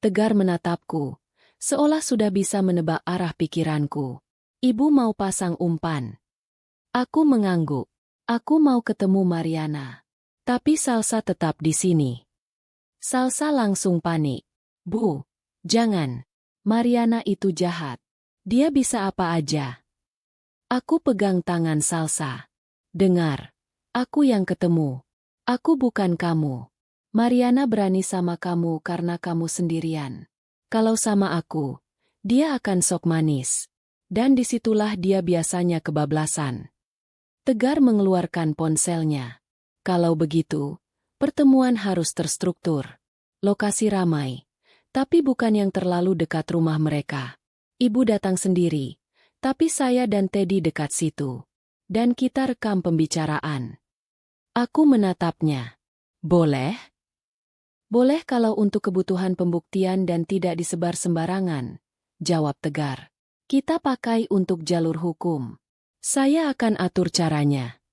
Tegar menatapku, seolah sudah bisa menebak arah pikiranku. Ibu mau pasang umpan. Aku mengangguk. Aku mau ketemu Mariana. Tapi Salsa tetap di sini. Salsa langsung panik. Bu, jangan. Mariana itu jahat. Dia bisa apa aja. Aku pegang tangan Salsa. Dengar, aku yang ketemu. Aku bukan kamu. Mariana berani sama kamu karena kamu sendirian. Kalau sama aku, dia akan sok manis. Dan disitulah dia biasanya kebablasan. Tegar mengeluarkan ponselnya. Kalau begitu, pertemuan harus terstruktur. Lokasi ramai. Tapi bukan yang terlalu dekat rumah mereka. Ibu datang sendiri, Tapi saya dan Teddy dekat situ. Dan kita rekam pembicaraan. Aku menatapnya. Boleh? Boleh kalau untuk kebutuhan pembuktian dan tidak disebar sembarangan, jawab Tegar. Kita pakai untuk jalur hukum. Saya akan atur caranya.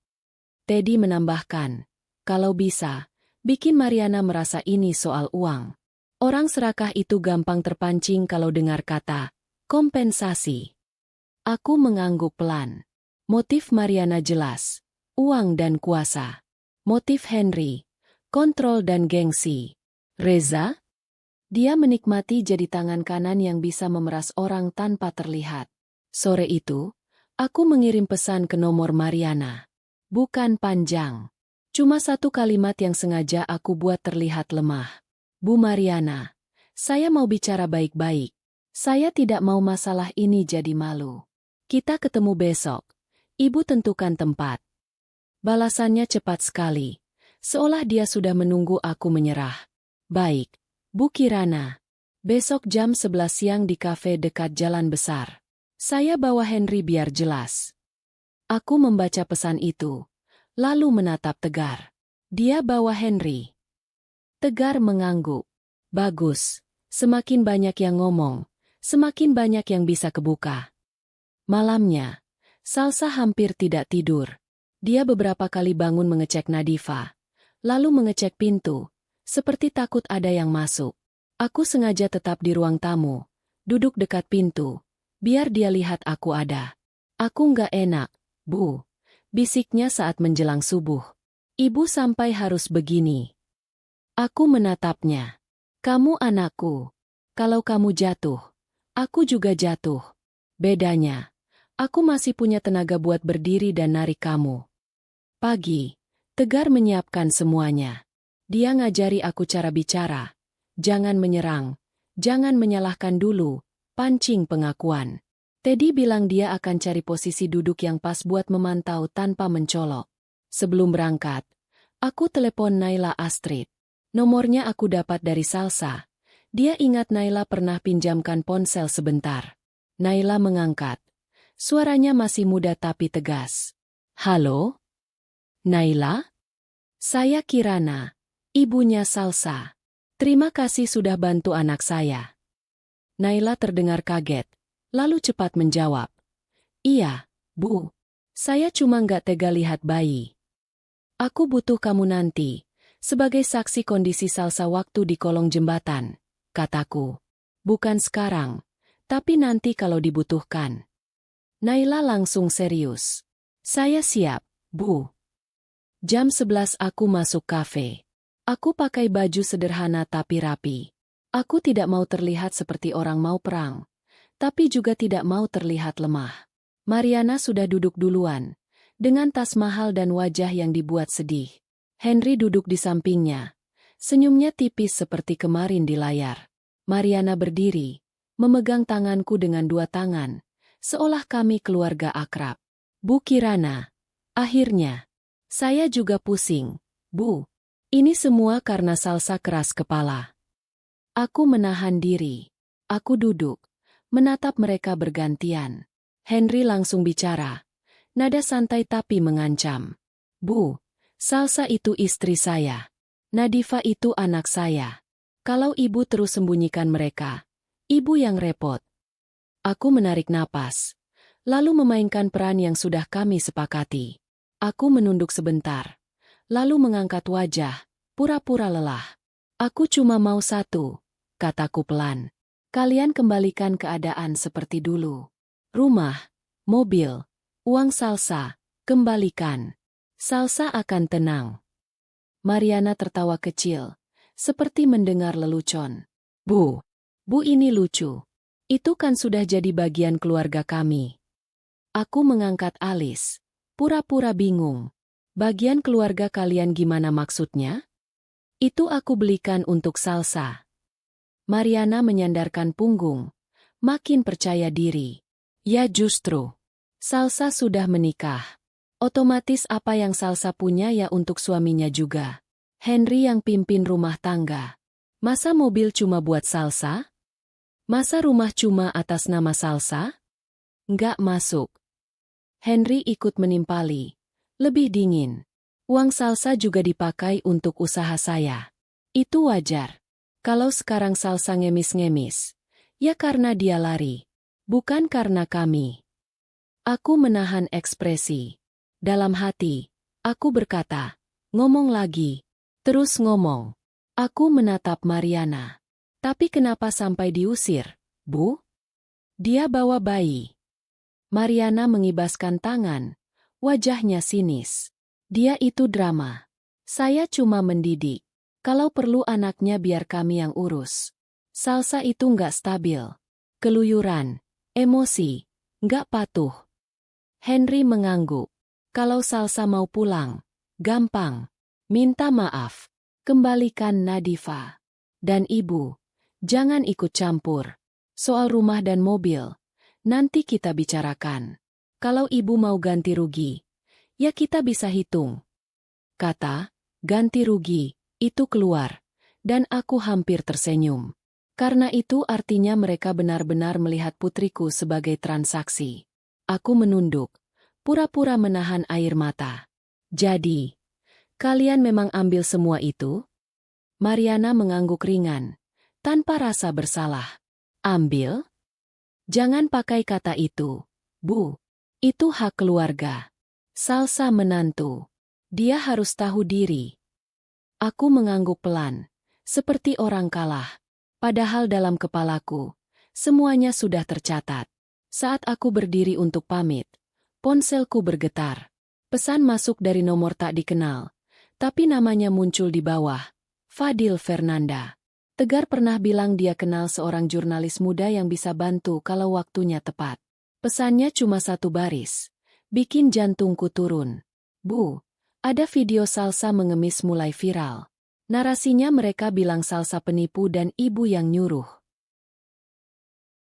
Teddy menambahkan, kalau bisa, bikin Mariana merasa ini soal uang. Orang serakah itu gampang terpancing kalau dengar kata kompensasi. Aku mengangguk pelan. Motif Mariana jelas, uang dan kuasa. Motif Henry, kontrol dan gengsi. Reza? Dia menikmati jadi tangan kanan yang bisa memeras orang tanpa terlihat. Sore itu, aku mengirim pesan ke nomor Mariana. Bukan panjang. Cuma satu kalimat yang sengaja aku buat terlihat lemah. Bu Mariana, saya mau bicara baik-baik. Saya tidak mau masalah ini jadi malu. Kita ketemu besok. Ibu tentukan tempat. Balasannya cepat sekali. Seolah dia sudah menunggu aku menyerah. Baik, Bu Kirana. Besok jam 11 siang di kafe dekat Jalan Besar. Saya bawa Henry biar jelas. Aku membaca pesan itu, lalu menatap Tegar. Dia bawa Henry. Tegar mengangguk. Bagus, semakin banyak yang ngomong, semakin banyak yang bisa kebuka. Malamnya, Salsa hampir tidak tidur. Dia beberapa kali bangun mengecek Nadifa, lalu mengecek pintu, seperti takut ada yang masuk. Aku sengaja tetap di ruang tamu, duduk dekat pintu, biar dia lihat aku ada. Aku nggak enak, Bu, bisiknya saat menjelang subuh. Ibu sampai harus begini. Aku menatapnya. Kamu anakku. Kalau kamu jatuh, aku juga jatuh. Bedanya, aku masih punya tenaga buat berdiri dan narik kamu. Pagi, Tegar menyiapkan semuanya. Dia ngajari aku cara bicara. Jangan menyerang, jangan menyalahkan dulu, pancing pengakuan. Teddy bilang dia akan cari posisi duduk yang pas buat memantau tanpa mencolok. Sebelum berangkat, aku telepon Naila Astrid. Nomornya aku dapat dari Salsa. Dia ingat Naila pernah pinjamkan ponsel sebentar. Naila mengangkat. Suaranya masih muda tapi tegas. Halo? Naila? Saya Kirana, ibunya Salsa. Terima kasih sudah bantu anak saya. Naila terdengar kaget, lalu cepat menjawab. Iya, Bu. Saya cuma nggak tega lihat bayi. Aku butuh kamu nanti, sebagai saksi kondisi Salsa waktu di kolong jembatan, kataku. Bukan sekarang, tapi nanti kalau dibutuhkan. Naila langsung serius. Saya siap, Bu. Jam 11 aku masuk kafe. Aku pakai baju sederhana tapi rapi. Aku tidak mau terlihat seperti orang mau perang, tapi juga tidak mau terlihat lemah. Mariana sudah duduk duluan, dengan tas mahal dan wajah yang dibuat sedih. Henry duduk di sampingnya, senyumnya tipis seperti kemarin di layar. Mariana berdiri, memegang tanganku dengan dua tangan, seolah kami keluarga akrab. Bu Kirana, akhirnya. Saya juga pusing, Bu. Ini semua karena Salsa keras kepala. Aku menahan diri. Aku duduk, menatap mereka bergantian. Henry langsung bicara. Nada santai tapi mengancam. Bu, Salsa itu istri saya. Nadifa itu anak saya. Kalau ibu terus sembunyikan mereka, ibu yang repot. Aku menarik napas, lalu memainkan peran yang sudah kami sepakati. Aku menunduk sebentar. Lalu mengangkat wajah, pura-pura lelah. Aku cuma mau satu, kataku pelan. Kalian kembalikan keadaan seperti dulu. Rumah, mobil, uang Salsa, kembalikan. Salsa akan tenang. Mariana tertawa kecil, seperti mendengar lelucon. Bu ini lucu. Itu kan sudah jadi bagian keluarga kami. Aku mengangkat alis, pura-pura bingung. Bagian keluarga kalian gimana maksudnya? Itu aku belikan untuk Salsa. Mariana menyandarkan punggung, makin percaya diri. Ya justru, Salsa sudah menikah. Otomatis apa yang Salsa punya ya untuk suaminya juga. Henry yang pimpin rumah tangga. Masa mobil cuma buat Salsa? Masa rumah cuma atas nama Salsa? Nggak masuk. Henry ikut menimpali. Lebih dingin. Uang salsa juga dipakai untuk usaha saya. Itu wajar. Kalau sekarang salsa ngemis-ngemis, ya karena dia lari. Bukan karena kami. Aku menahan ekspresi. Dalam hati, aku berkata, ngomong lagi. Terus ngomong. Aku menatap Mariana. Tapi kenapa sampai diusir, Bu? Dia bawa bayi. Mariana mengibaskan tangan. Wajahnya sinis. Dia itu drama. Saya cuma mendidik. Kalau perlu anaknya biar kami yang urus. Salsa itu nggak stabil. Keluyuran. Emosi. Nggak patuh. Henry mengangguk. Kalau Salsa mau pulang. Gampang. Minta maaf. Kembalikan Nadifa. Dan ibu. Jangan ikut campur. Soal rumah dan mobil. Nanti kita bicarakan. Kalau ibu mau ganti rugi, ya kita bisa hitung. Kata, ganti rugi, itu keluar. Dan aku hampir tersenyum. Karena itu artinya mereka benar-benar melihat putriku sebagai transaksi. Aku menunduk, pura-pura menahan air mata. Jadi, kalian memang ambil semua itu? Mariana mengangguk ringan, tanpa rasa bersalah. Ambil? Jangan pakai kata itu, Bu. Itu hak keluarga. Salsa menantu. Dia harus tahu diri. Aku mengangguk pelan, seperti orang kalah. Padahal dalam kepalaku, semuanya sudah tercatat. Saat aku berdiri untuk pamit, ponselku bergetar. Pesan masuk dari nomor tak dikenal, tapi namanya muncul di bawah. Fadil Fernanda. Tegar pernah bilang dia kenal seorang jurnalis muda yang bisa bantu kalau waktunya tepat. Pesannya cuma satu baris. Bikin jantungku turun. Bu, ada video Salsa mengemis mulai viral. Narasinya mereka bilang Salsa penipu dan ibu yang nyuruh.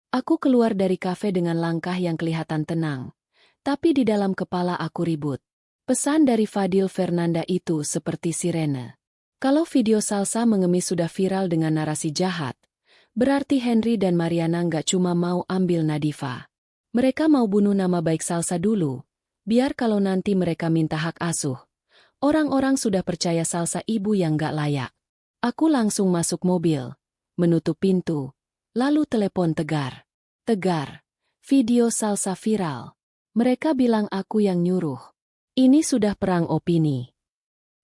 Aku keluar dari kafe dengan langkah yang kelihatan tenang. Tapi di dalam kepala aku ribut. Pesan dari Fadil Fernanda itu seperti sirene. Kalau video Salsa mengemis sudah viral dengan narasi jahat, berarti Henry dan Mariana nggak cuma mau ambil Nadifa. Mereka mau bunuh nama baik Salsa dulu, biar kalau nanti mereka minta hak asuh. Orang-orang sudah percaya Salsa ibu yang nggak layak. Aku langsung masuk mobil, menutup pintu, lalu telepon Tegar. Tegar, video Salsa viral. Mereka bilang aku yang nyuruh. Ini sudah perang opini.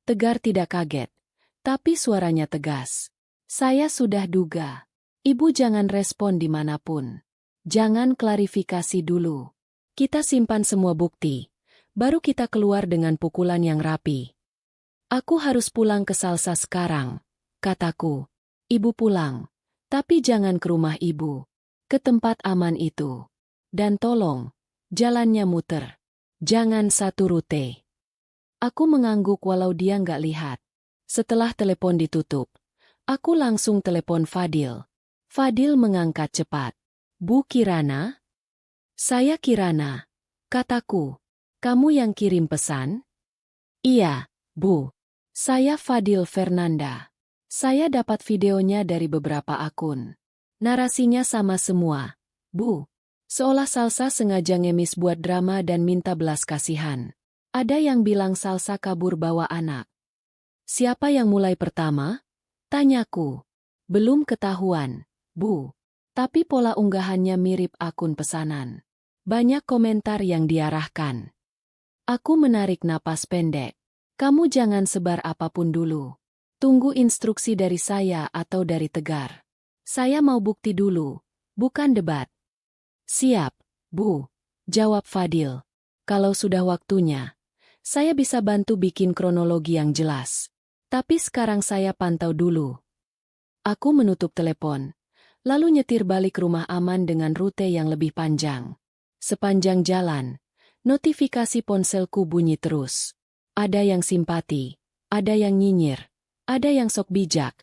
Tegar tidak kaget. Tapi suaranya tegas. Saya sudah duga. Ibu jangan respon dimanapun. Jangan klarifikasi dulu. Kita simpan semua bukti. Baru kita keluar dengan pukulan yang rapi. Aku harus pulang ke Salsa sekarang, kataku. Ibu pulang. Tapi jangan ke rumah ibu. Ke tempat aman itu. Dan tolong, jalannya muter. Jangan satu rute. Aku mengangguk walau dia nggak lihat. Setelah telepon ditutup, aku langsung telepon Fadil. Fadil mengangkat cepat. Bu Kirana? Saya Kirana, kataku. Kamu yang kirim pesan? Iya, Bu. Saya Fadil Fernanda. Saya dapat videonya dari beberapa akun. Narasinya sama semua, Bu. Seolah Salsa sengaja ngemis buat drama dan minta belas kasihan. Ada yang bilang Salsa kabur bawa anak. Siapa yang mulai pertama? Tanyaku. Belum ketahuan, Bu. Tapi pola unggahannya mirip akun pesanan. Banyak komentar yang diarahkan. Aku menarik napas pendek. Kamu jangan sebar apapun dulu. Tunggu instruksi dari saya atau dari Tegar. Saya mau bukti dulu, bukan debat. Siap, Bu. Jawab Fadil. Kalau sudah waktunya, saya bisa bantu bikin kronologi yang jelas. Tapi sekarang saya pantau dulu. Aku menutup telepon, lalu nyetir balik rumah aman dengan rute yang lebih panjang. Sepanjang jalan, notifikasi ponselku bunyi terus. Ada yang simpati, ada yang nyinyir, ada yang sok bijak,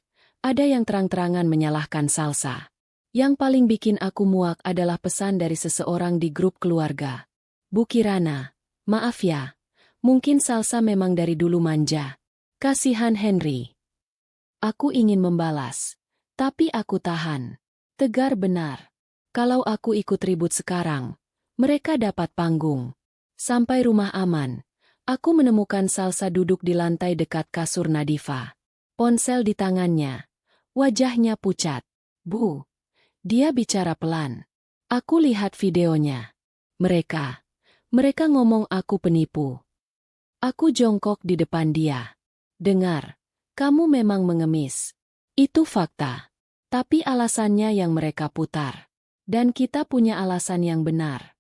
ada yang terang-terangan menyalahkan Salsa. Yang paling bikin aku muak adalah pesan dari seseorang di grup keluarga. Bu Kirana, maaf ya, mungkin Salsa memang dari dulu manja. Kasihan Henry. Aku ingin membalas, tapi aku tahan. Tegar benar. Kalau aku ikut ribut sekarang, Mereka dapat panggung. Sampai rumah aman. Aku menemukan Salsa duduk di lantai dekat kasur Nadifa. Ponsel di tangannya. Wajahnya pucat. Bu. Dia bicara pelan. Aku lihat videonya. Mereka ngomong aku penipu. Aku jongkok di depan dia. Dengar, kamu memang mengemis. Itu fakta. Tapi alasannya yang mereka putar. Dan kita punya alasan yang benar.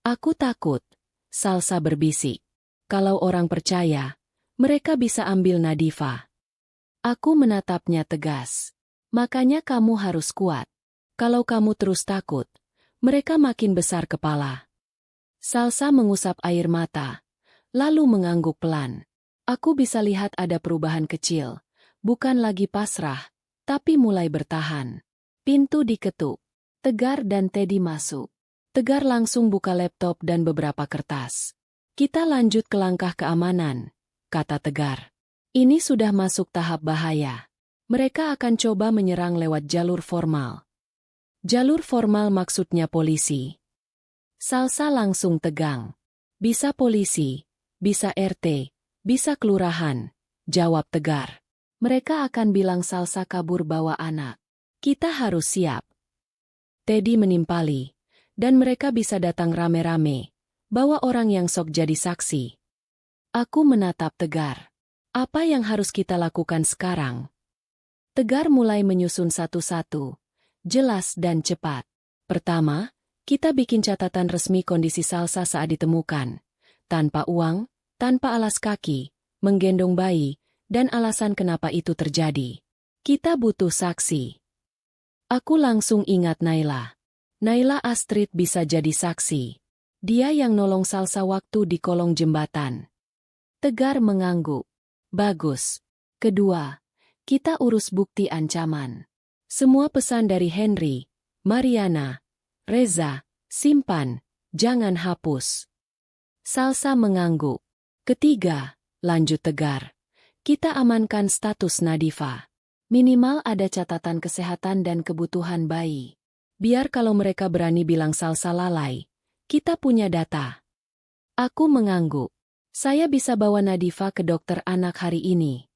Aku takut. Salsa berbisik. Kalau orang percaya, mereka bisa ambil Nadifa. Aku menatapnya tegas. Makanya kamu harus kuat. Kalau kamu terus takut, mereka makin besar kepala. Salsa mengusap air mata, lalu mengangguk pelan. Aku bisa lihat ada perubahan kecil, bukan lagi pasrah, tapi mulai bertahan. Pintu diketuk. Tegar dan Teddy masuk. Tegar langsung buka laptop dan beberapa kertas. Kita lanjut ke langkah keamanan, kata Tegar. Ini sudah masuk tahap bahaya. Mereka akan coba menyerang lewat jalur formal. Jalur formal maksudnya polisi. Salsa langsung tegang. Bisa polisi, bisa RT, bisa kelurahan, jawab Tegar. Mereka akan bilang Salsa kabur bawa anak. Kita harus siap. Teddy menimpali, dan mereka bisa datang rame-rame, bawa orang yang sok jadi saksi. Aku menatap Tegar. Apa yang harus kita lakukan sekarang? Tegar mulai menyusun satu-satu. Jelas dan cepat. Pertama, kita bikin catatan resmi kondisi Salsa saat ditemukan. Tanpa uang, tanpa alas kaki, menggendong bayi, dan alasan kenapa itu terjadi. Kita butuh saksi. Aku langsung ingat Naila. Naila Astrid bisa jadi saksi. Dia yang nolong Salsa waktu di kolong jembatan. Tegar mengangguk. Bagus. Kedua, kita urus bukti ancaman. Semua pesan dari Henry, Mariana, Reza, simpan, jangan hapus. Salsa mengangguk. Ketiga, lanjut Tegar. Kita amankan status Nadifa. Minimal ada catatan kesehatan dan kebutuhan bayi. Biar kalau mereka berani bilang Salsa lalai, kita punya data. Aku mengangguk. Saya bisa bawa Nadifa ke dokter anak hari ini.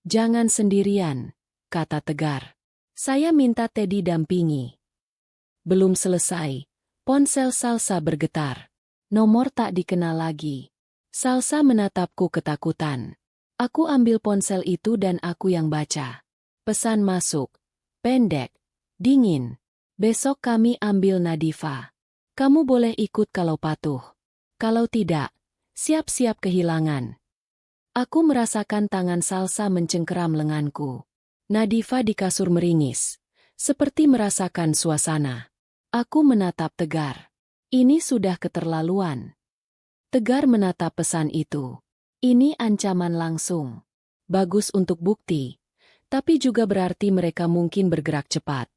Jangan sendirian, kata Tegar. Saya minta Teddy dampingi. Belum selesai, ponsel Salsa bergetar. Nomor tak dikenal lagi. Salsa menatapku ketakutan. Aku ambil ponsel itu dan aku yang baca. Pesan masuk. Pendek. Dingin. Besok kami ambil Nadifa. Kamu boleh ikut kalau patuh. Kalau tidak, siap-siap kehilangan. Aku merasakan tangan Salsa mencengkeram lenganku. Nadifa di kasur meringis, seperti merasakan suasana. Aku menatap Tegar. Ini sudah keterlaluan. Tegar menatap pesan itu. Ini ancaman langsung. Bagus untuk bukti, tapi juga berarti mereka mungkin bergerak cepat.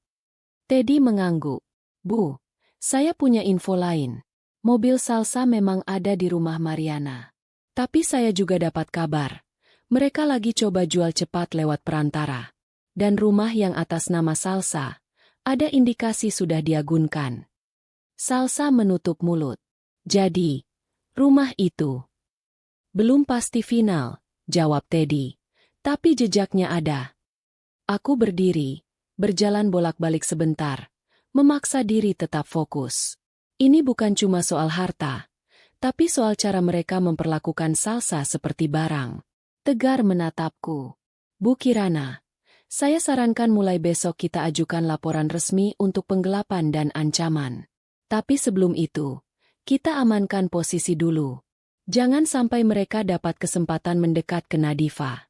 Teddy mengangguk. Bu, saya punya info lain. Mobil Salsa memang ada di rumah Mariana. Tapi saya juga dapat kabar. Mereka lagi coba jual cepat lewat perantara. Dan rumah yang atas nama Salsa, ada indikasi sudah diagunkan. Salsa menutup mulut. Jadi, rumah itu belum pasti final, jawab Teddy. Tapi jejaknya ada. Aku berdiri, berjalan bolak-balik sebentar, memaksa diri tetap fokus. Ini bukan cuma soal harta, tapi soal cara mereka memperlakukan Salsa seperti barang. Tegar menatapku. Bu Kirana, saya sarankan mulai besok kita ajukan laporan resmi untuk penggelapan dan ancaman. Tapi sebelum itu, kita amankan posisi dulu. Jangan sampai mereka dapat kesempatan mendekat ke Nadifa.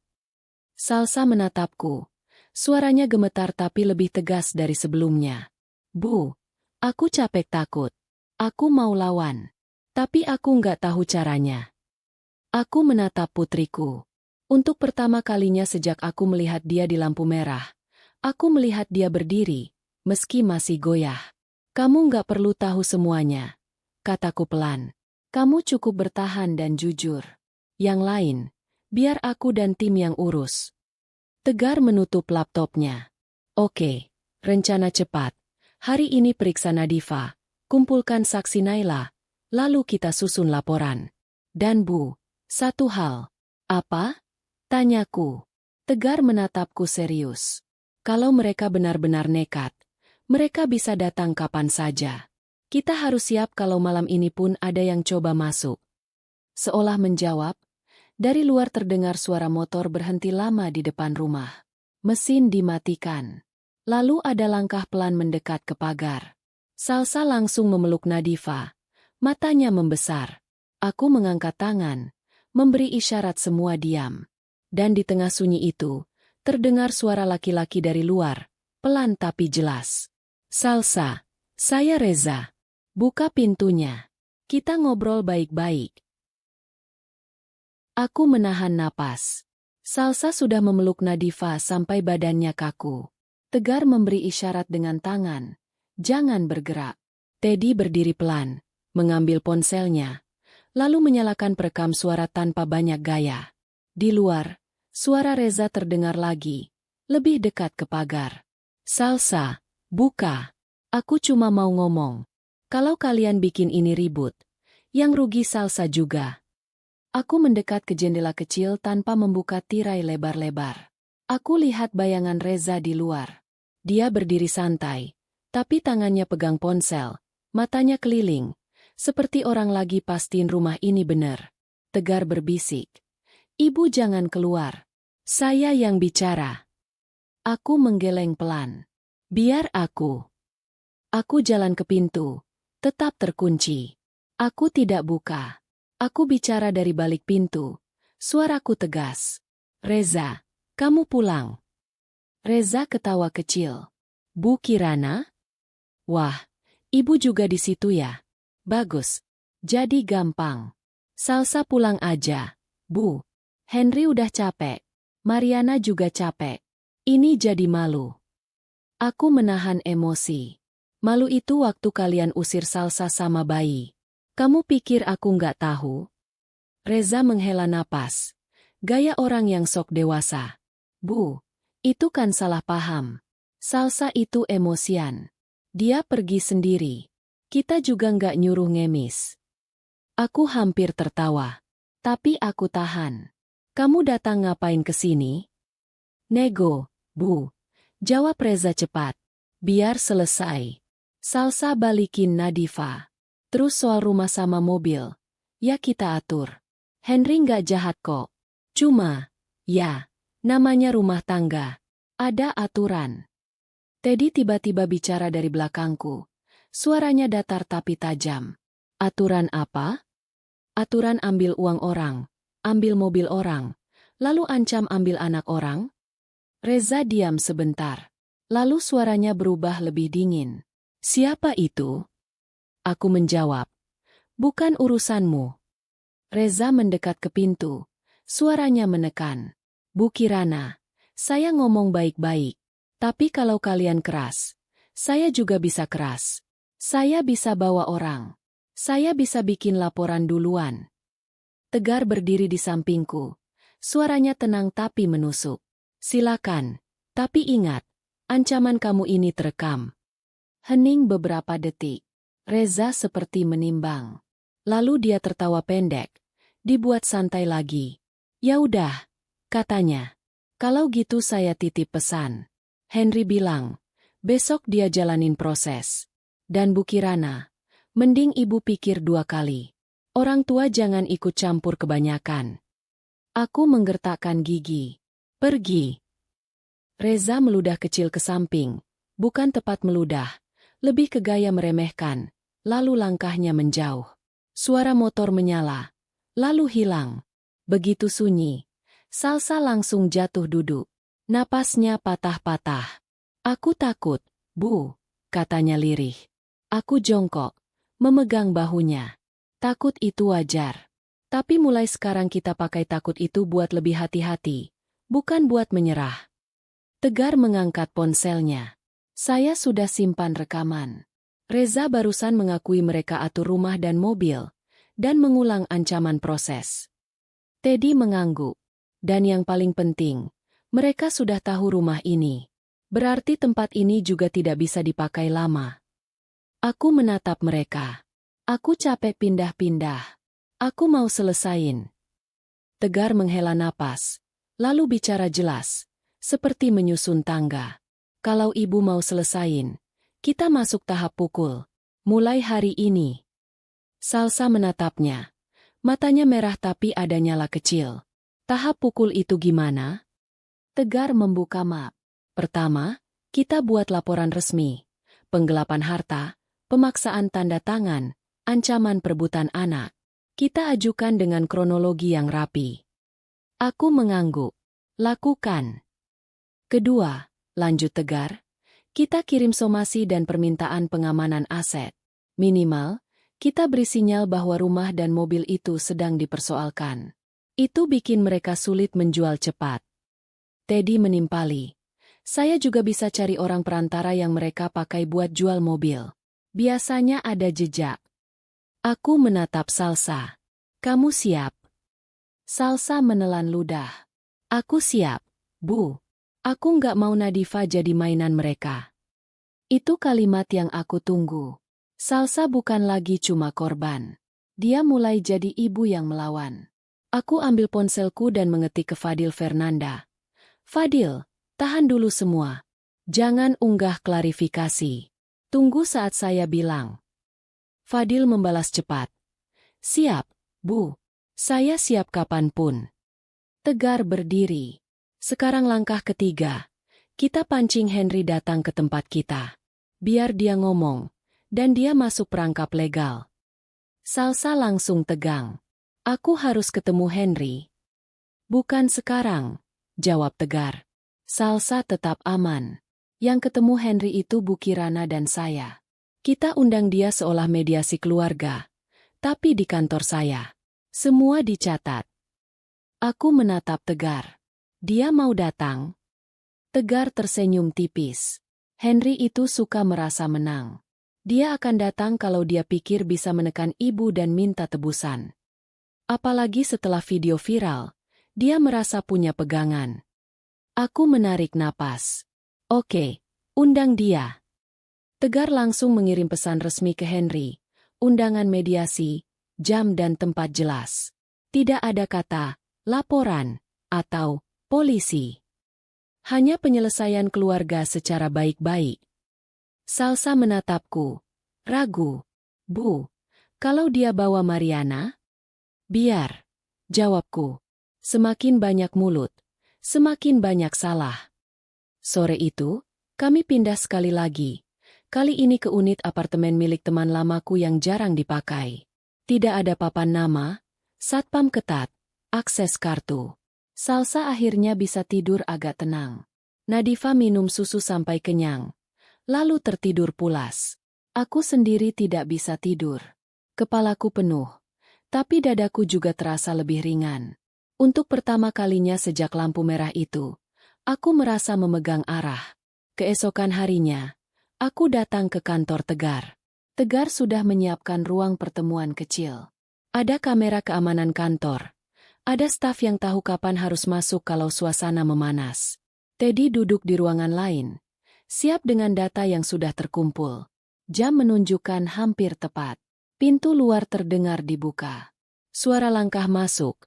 Salsa menatapku. Suaranya gemetar tapi lebih tegas dari sebelumnya. Bu, aku capek takut. Aku mau lawan. Tapi aku nggak tahu caranya. Aku menatap putriku. Untuk pertama kalinya sejak aku melihat dia di lampu merah, aku melihat dia berdiri, meski masih goyah. Kamu nggak perlu tahu semuanya, kataku pelan. Kamu cukup bertahan dan jujur. Yang lain, biar aku dan tim yang urus. Tegar menutup laptopnya. Oke, rencana cepat. Hari ini periksa Nadifa, Kumpulkan saksi Naila, lalu kita susun laporan. Dan Bu, satu hal. Apa? Tanyaku. Tegar menatapku serius. Kalau mereka benar-benar nekat, mereka bisa datang kapan saja. Kita harus siap kalau malam ini pun ada yang coba masuk. Seolah menjawab, dari luar terdengar suara motor berhenti lama di depan rumah. Mesin dimatikan. Lalu ada langkah pelan mendekat ke pagar. Salsa langsung memeluk Nadifa. Matanya membesar. Aku mengangkat tangan, memberi isyarat semua diam. Dan di tengah sunyi itu, terdengar suara laki-laki dari luar, pelan tapi jelas. Salsa, saya Reza. Buka pintunya. Kita ngobrol baik-baik. Aku menahan napas. Salsa sudah memeluk Nadifa sampai badannya kaku. Tegar memberi isyarat dengan tangan. Jangan bergerak. Teddy berdiri pelan, mengambil ponselnya, lalu menyalakan perekam suara tanpa banyak gaya. Di luar, suara Reza terdengar lagi, lebih dekat ke pagar. Salsa, buka. Aku cuma mau ngomong. Kalau kalian bikin ini ribut, yang rugi Salsa juga. Aku mendekat ke jendela kecil tanpa membuka tirai lebar-lebar. Aku lihat bayangan Reza di luar. Dia berdiri santai, tapi tangannya pegang ponsel, matanya keliling, seperti orang lagi pastiin rumah ini benar. Tegar berbisik. Ibu jangan keluar. Saya yang bicara. Aku menggeleng pelan. Biar aku. Aku jalan ke pintu, tetap terkunci. Aku tidak buka. Aku bicara dari balik pintu. Suaraku tegas. Reza, kamu pulang. Reza ketawa kecil. Bu Kirana? Wah, ibu juga di situ ya. Bagus. Jadi gampang. Salsa pulang aja. Bu, Henry udah capek. Mariana juga capek. Ini jadi malu. Aku menahan emosi. Malu itu waktu kalian usir Salsa sama bayi. Kamu pikir aku nggak tahu? Reza menghela napas. Gaya orang yang sok dewasa. Bu, itu kan salah paham. Salsa itu emosian. Dia pergi sendiri. Kita juga nggak nyuruh ngemis. Aku hampir tertawa. Tapi aku tahan. Kamu datang ngapain ke sini? Nego, Bu. Jawab Reza cepat. Biar selesai. Salsa balikin Nadifa. Terus soal rumah sama mobil. Ya kita atur. Henry nggak jahat kok. Cuma, ya, namanya rumah tangga. Ada aturan. Teddy tiba-tiba bicara dari belakangku. Suaranya datar tapi tajam. Aturan apa? Aturan ambil uang orang, ambil mobil orang, lalu ancam ambil anak orang? Reza diam sebentar. Lalu suaranya berubah lebih dingin. Siapa itu? Aku menjawab. Bukan urusanmu. Reza mendekat ke pintu. Suaranya menekan. Bu Kirana, saya ngomong baik-baik. Tapi kalau kalian keras, saya juga bisa keras. Saya bisa bawa orang. Saya bisa bikin laporan duluan. Tegar berdiri di sampingku. Suaranya tenang tapi menusuk. Silakan. Tapi ingat, ancaman kamu ini terekam. Hening beberapa detik. Reza seperti menimbang. Lalu dia tertawa pendek. Dibuat santai lagi. Ya udah, katanya. Kalau gitu saya titip pesan. Henry bilang, besok dia jalanin proses. Dan Bu Kirana, mending ibu pikir 2 kali. Orang tua jangan ikut campur kebanyakan. Aku menggertakkan gigi. Pergi. Reza meludah kecil ke samping. Bukan tepat meludah. Lebih ke gaya meremehkan. Lalu langkahnya menjauh. Suara motor menyala. Lalu hilang. Begitu sunyi. Salsa langsung jatuh duduk. Napasnya patah-patah. Aku takut, Bu, katanya lirih. Aku jongkok, memegang bahunya. Takut itu wajar. Tapi mulai sekarang kita pakai takut itu buat lebih hati-hati. Bukan buat menyerah. Tegar mengangkat ponselnya. Saya sudah simpan rekaman. Reza barusan mengakui mereka atur rumah dan mobil, dan mengulang ancaman proses. Teddy mengangguk. Dan yang paling penting, mereka sudah tahu rumah ini. Berarti tempat ini juga tidak bisa dipakai lama. Aku menatap mereka. Aku capek pindah-pindah. Aku mau selesain. Tegar menghela napas, lalu bicara jelas, seperti menyusun tangga. Kalau ibu mau selesain, kita masuk tahap pukul. Mulai hari ini. Salsa menatapnya. Matanya merah tapi ada nyala kecil. Tahap pukul itu gimana? Tegar membuka map. Pertama, kita buat laporan resmi. Penggelapan harta, pemaksaan tanda tangan, ancaman perebutan anak. Kita ajukan dengan kronologi yang rapi. Aku mengangguk. Lakukan. Kedua, lanjut Tegar, kita kirim somasi dan permintaan pengamanan aset. Minimal, kita beri sinyal bahwa rumah dan mobil itu sedang dipersoalkan. Itu bikin mereka sulit menjual cepat. Teddy menimpali. Saya juga bisa cari orang perantara yang mereka pakai buat jual mobil. Biasanya ada jejak. Aku menatap Salsa. Kamu siap? Salsa menelan ludah. Aku siap, Bu. Aku nggak mau Nadifa jadi mainan mereka. Itu kalimat yang aku tunggu. Salsa bukan lagi cuma korban. Dia mulai jadi ibu yang melawan. Aku ambil ponselku dan mengetik ke Fadil Fernanda. Fadil, tahan dulu semua. Jangan unggah klarifikasi. Tunggu saat saya bilang. Fadil membalas cepat. Siap, Bu. Saya siap kapanpun. Tegar berdiri. Sekarang langkah ketiga. Kita pancing Henry datang ke tempat kita. Biar dia ngomong. Dan dia masuk perangkap legal. Salsa langsung tegang. Aku harus ketemu Henry. Bukan sekarang, jawab Tegar. Salsa tetap aman. Yang ketemu Henry itu Bu Kirana dan saya. Kita undang dia seolah mediasi keluarga. Tapi di kantor saya. Semua dicatat. Aku menatap Tegar. Dia mau datang? Tegar tersenyum tipis. Henry itu suka merasa menang. Dia akan datang kalau dia pikir bisa menekan ibu dan minta tebusan. Apalagi setelah video viral, dia merasa punya pegangan. Aku menarik napas. Oke, undang dia. Tegar langsung mengirim pesan resmi ke Henry. Undangan mediasi, jam dan tempat jelas. Tidak ada kata, laporan, atau polisi. Hanya penyelesaian keluarga secara baik-baik. Salsa menatapku. Ragu. Bu, kalau dia bawa Mariana? Biar. Jawabku. Semakin banyak mulut, semakin banyak salah. Sore itu, kami pindah sekali lagi. Kali ini ke unit apartemen milik teman lamaku yang jarang dipakai. Tidak ada papan nama, satpam ketat, akses kartu. Salsa akhirnya bisa tidur agak tenang. Nadifa minum susu sampai kenyang. Lalu tertidur pulas. Aku sendiri tidak bisa tidur. Kepalaku penuh. Tapi dadaku juga terasa lebih ringan. Untuk pertama kalinya sejak lampu merah itu, aku merasa memegang arah. Keesokan harinya, aku datang ke kantor Tegar. Tegar sudah menyiapkan ruang pertemuan kecil. Ada kamera keamanan kantor. Ada staf yang tahu kapan harus masuk kalau suasana memanas. Teddy duduk di ruangan lain, siap dengan data yang sudah terkumpul. Jam menunjukkan hampir tepat. Pintu luar terdengar dibuka. Suara langkah masuk.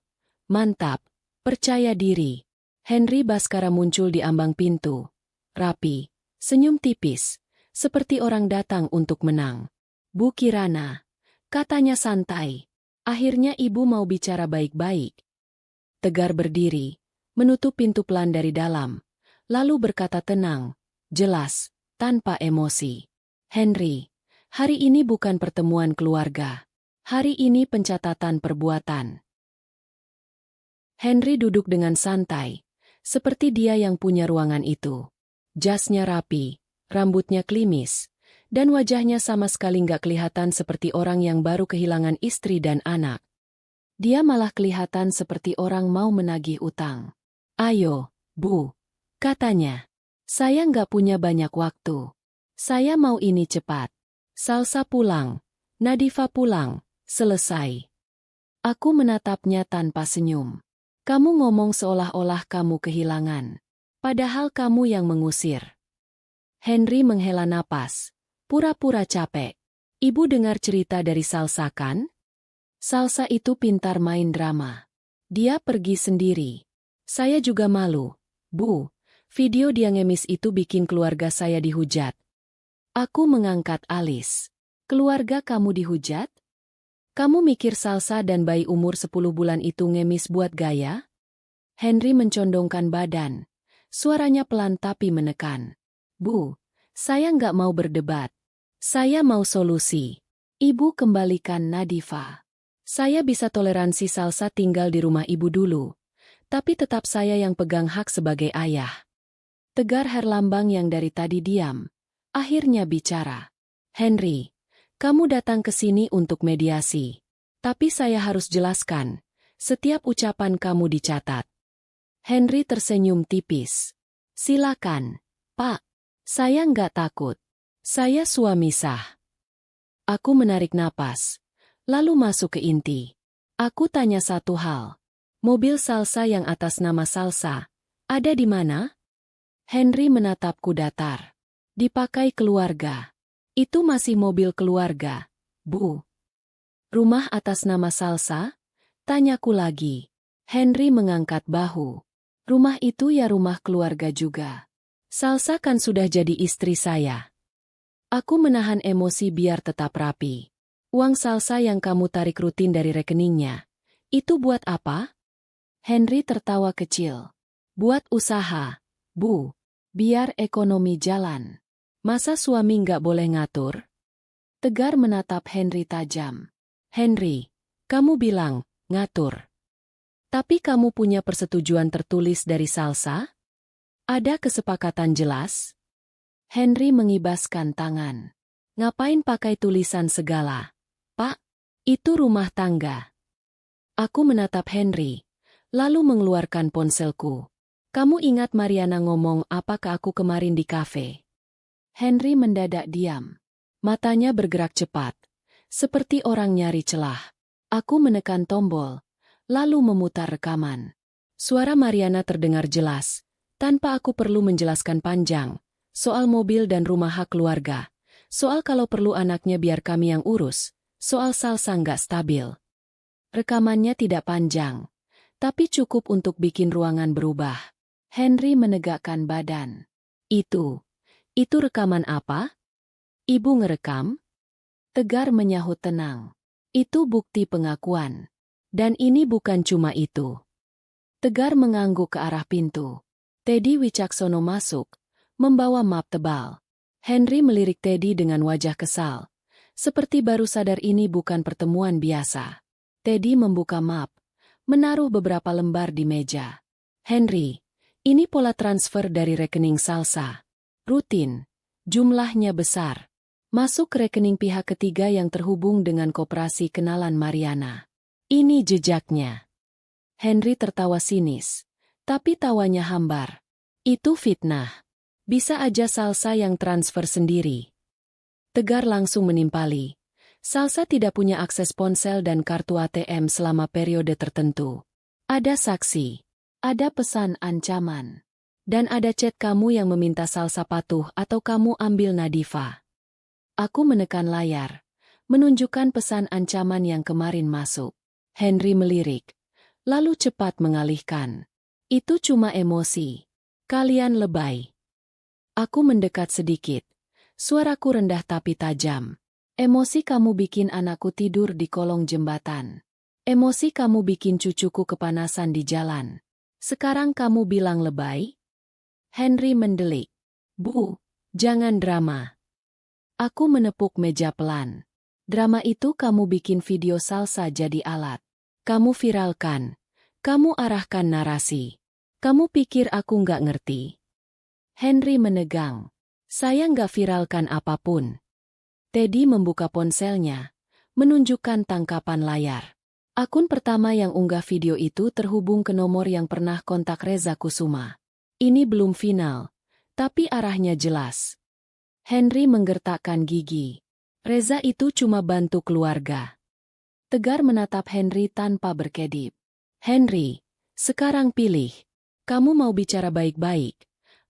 Mantap, percaya diri. Henry Baskara muncul di ambang pintu. Rapi, senyum tipis, seperti orang datang untuk menang. Bu Kirana, katanya santai. Akhirnya ibu mau bicara baik-baik. Tegar berdiri, menutup pintu pelan dari dalam, lalu berkata tenang, jelas, tanpa emosi. Henry, hari ini bukan pertemuan keluarga. Hari ini pencatatan perbuatan. Henry duduk dengan santai, seperti dia yang punya ruangan itu. Jasnya rapi, rambutnya klimis, dan wajahnya sama sekali nggak kelihatan seperti orang yang baru kehilangan istri dan anak. Dia malah kelihatan seperti orang mau menagih utang. Ayo, Bu, katanya. Saya nggak punya banyak waktu. Saya mau ini cepat. Salsa pulang, Nadifa pulang, selesai. Aku menatapnya tanpa senyum. Kamu ngomong seolah-olah kamu kehilangan. Padahal kamu yang mengusir. Henry menghela napas, pura-pura capek. Ibu dengar cerita dari Salsa kan? Salsa itu pintar main drama. Dia pergi sendiri. Saya juga malu. Bu, video dia ngemis itu bikin keluarga saya dihujat. Aku mengangkat alis. Keluarga kamu dihujat? Kamu mikir Salsa dan bayi umur 10 bulan itu ngemis buat gaya? Henry mencondongkan badan. Suaranya pelan tapi menekan. Bu, saya nggak mau berdebat. Saya mau solusi. Ibu kembalikan Nadifa. Saya bisa toleransi Salsa tinggal di rumah ibu dulu. Tapi tetap saya yang pegang hak sebagai ayah. Tegar Herlambang yang dari tadi diam. Akhirnya bicara. Henry, kamu datang ke sini untuk mediasi. Tapi saya harus jelaskan. Setiap ucapan kamu dicatat. Henry tersenyum tipis. Silakan, Pak. Saya nggak takut. Saya suami sah. Aku menarik napas, lalu masuk ke inti. Aku tanya satu hal. Mobil Salsa yang atas nama Salsa, ada di mana? Henry menatapku datar. Dipakai keluarga. Itu masih mobil keluarga, Bu. Rumah atas nama Salsa? Tanyaku lagi. Henry mengangkat bahu. Rumah itu ya rumah keluarga juga. Salsa kan sudah jadi istri saya. Aku menahan emosi biar tetap rapi. Uang Salsa yang kamu tarik rutin dari rekeningnya, itu buat apa? Henry tertawa kecil. Buat usaha, Bu. Biar ekonomi jalan. Masa suami nggak boleh ngatur? Tegar menatap Henry tajam. Henry, kamu bilang, ngatur. Tapi kamu punya persetujuan tertulis dari Salsa? Ada kesepakatan jelas? Henry mengibaskan tangan. Ngapain pakai tulisan segala? Pak, itu rumah tangga. Aku menatap Henry, lalu mengeluarkan ponselku. Kamu ingat Mariana ngomong apa ke aku kemarin di kafe? Henry mendadak diam. Matanya bergerak cepat, seperti orang nyari celah. Aku menekan tombol, lalu memutar rekaman. Suara Mariana terdengar jelas, tanpa aku perlu menjelaskan panjang. Soal mobil dan rumah hak keluarga. Soal kalau perlu anaknya biar kami yang urus. Soal Salsa nggak stabil. Rekamannya tidak panjang, tapi cukup untuk bikin ruangan berubah. Henry menegakkan badan. Itu rekaman apa? Ibu ngerekam? Tegar menyahut tenang. Itu bukti pengakuan. Dan ini bukan cuma itu. Tegar mengangguk ke arah pintu. Teddy Wicaksono masuk, membawa map tebal. Henry melirik Teddy dengan wajah kesal. Seperti baru sadar ini bukan pertemuan biasa. Teddy membuka map, menaruh beberapa lembar di meja. Henry, ini pola transfer dari rekening Salsa. Rutin, jumlahnya besar. Masuk ke rekening pihak ketiga yang terhubung dengan koperasi kenalan Mariana. Ini jejaknya. Henry tertawa sinis, tapi tawanya hambar. Itu fitnah. Bisa aja Salsa yang transfer sendiri. Tegar langsung menimpali. Salsa tidak punya akses ponsel dan kartu ATM selama periode tertentu. Ada saksi. Ada pesan ancaman. Dan ada chat kamu yang meminta Salsa patuh atau kamu ambil Nadifa. Aku menekan layar. Menunjukkan pesan ancaman yang kemarin masuk. Henry melirik. Lalu cepat mengalihkan. Itu cuma emosi. Kalian lebay. Aku mendekat sedikit. Suaraku rendah tapi tajam. Emosi kamu bikin anakku tidur di kolong jembatan. Emosi kamu bikin cucuku kepanasan di jalan. Sekarang kamu bilang lebay? Henry mendelik. Bu, jangan drama. Aku menepuk meja pelan. Drama itu kamu bikin video Salsa jadi alat. Kamu viralkan. Kamu arahkan narasi. Kamu pikir aku nggak ngerti? Henry menegang. Saya nggak viralkan apapun. Teddy membuka ponselnya, menunjukkan tangkapan layar. Akun pertama yang unggah video itu terhubung ke nomor yang pernah kontak Reza Kusuma. Ini belum final, tapi arahnya jelas. Henry menggertakkan gigi. Reza itu cuma bantu keluarga. Tegar menatap Henry tanpa berkedip. Henry, sekarang pilih. Kamu mau bicara baik-baik?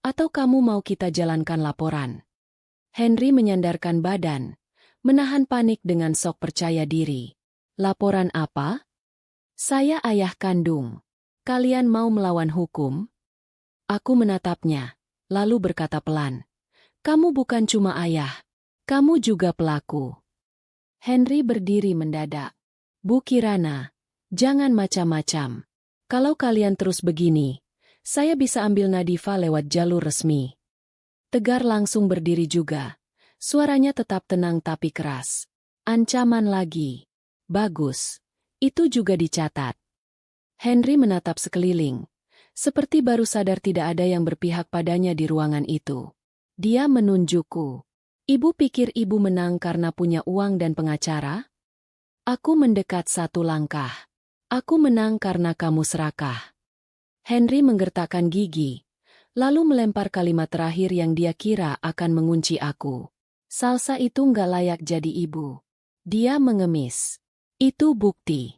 Atau kamu mau kita jalankan laporan? Henry menyandarkan badan, menahan panik dengan sok percaya diri. Laporan apa? Saya ayah kandung. Kalian mau melawan hukum? Aku menatapnya, lalu berkata pelan. Kamu bukan cuma ayah. Kamu juga pelaku. Henry berdiri mendadak. Bu Kirana, jangan macam-macam. Kalau kalian terus begini, saya bisa ambil Nadifa lewat jalur resmi. Tegar langsung berdiri juga. Suaranya tetap tenang tapi keras. Ancaman lagi. Bagus. Itu juga dicatat. Henry menatap sekeliling. Seperti baru sadar tidak ada yang berpihak padanya di ruangan itu. Dia menunjukku. Ibu pikir ibu menang karena punya uang dan pengacara? Aku mendekat satu langkah. Aku menang karena kamu serakah. Henry menggertakkan gigi, lalu melempar kalimat terakhir yang dia kira akan mengunci aku. Salsa itu nggak layak jadi ibu. Dia mengemis. Itu bukti.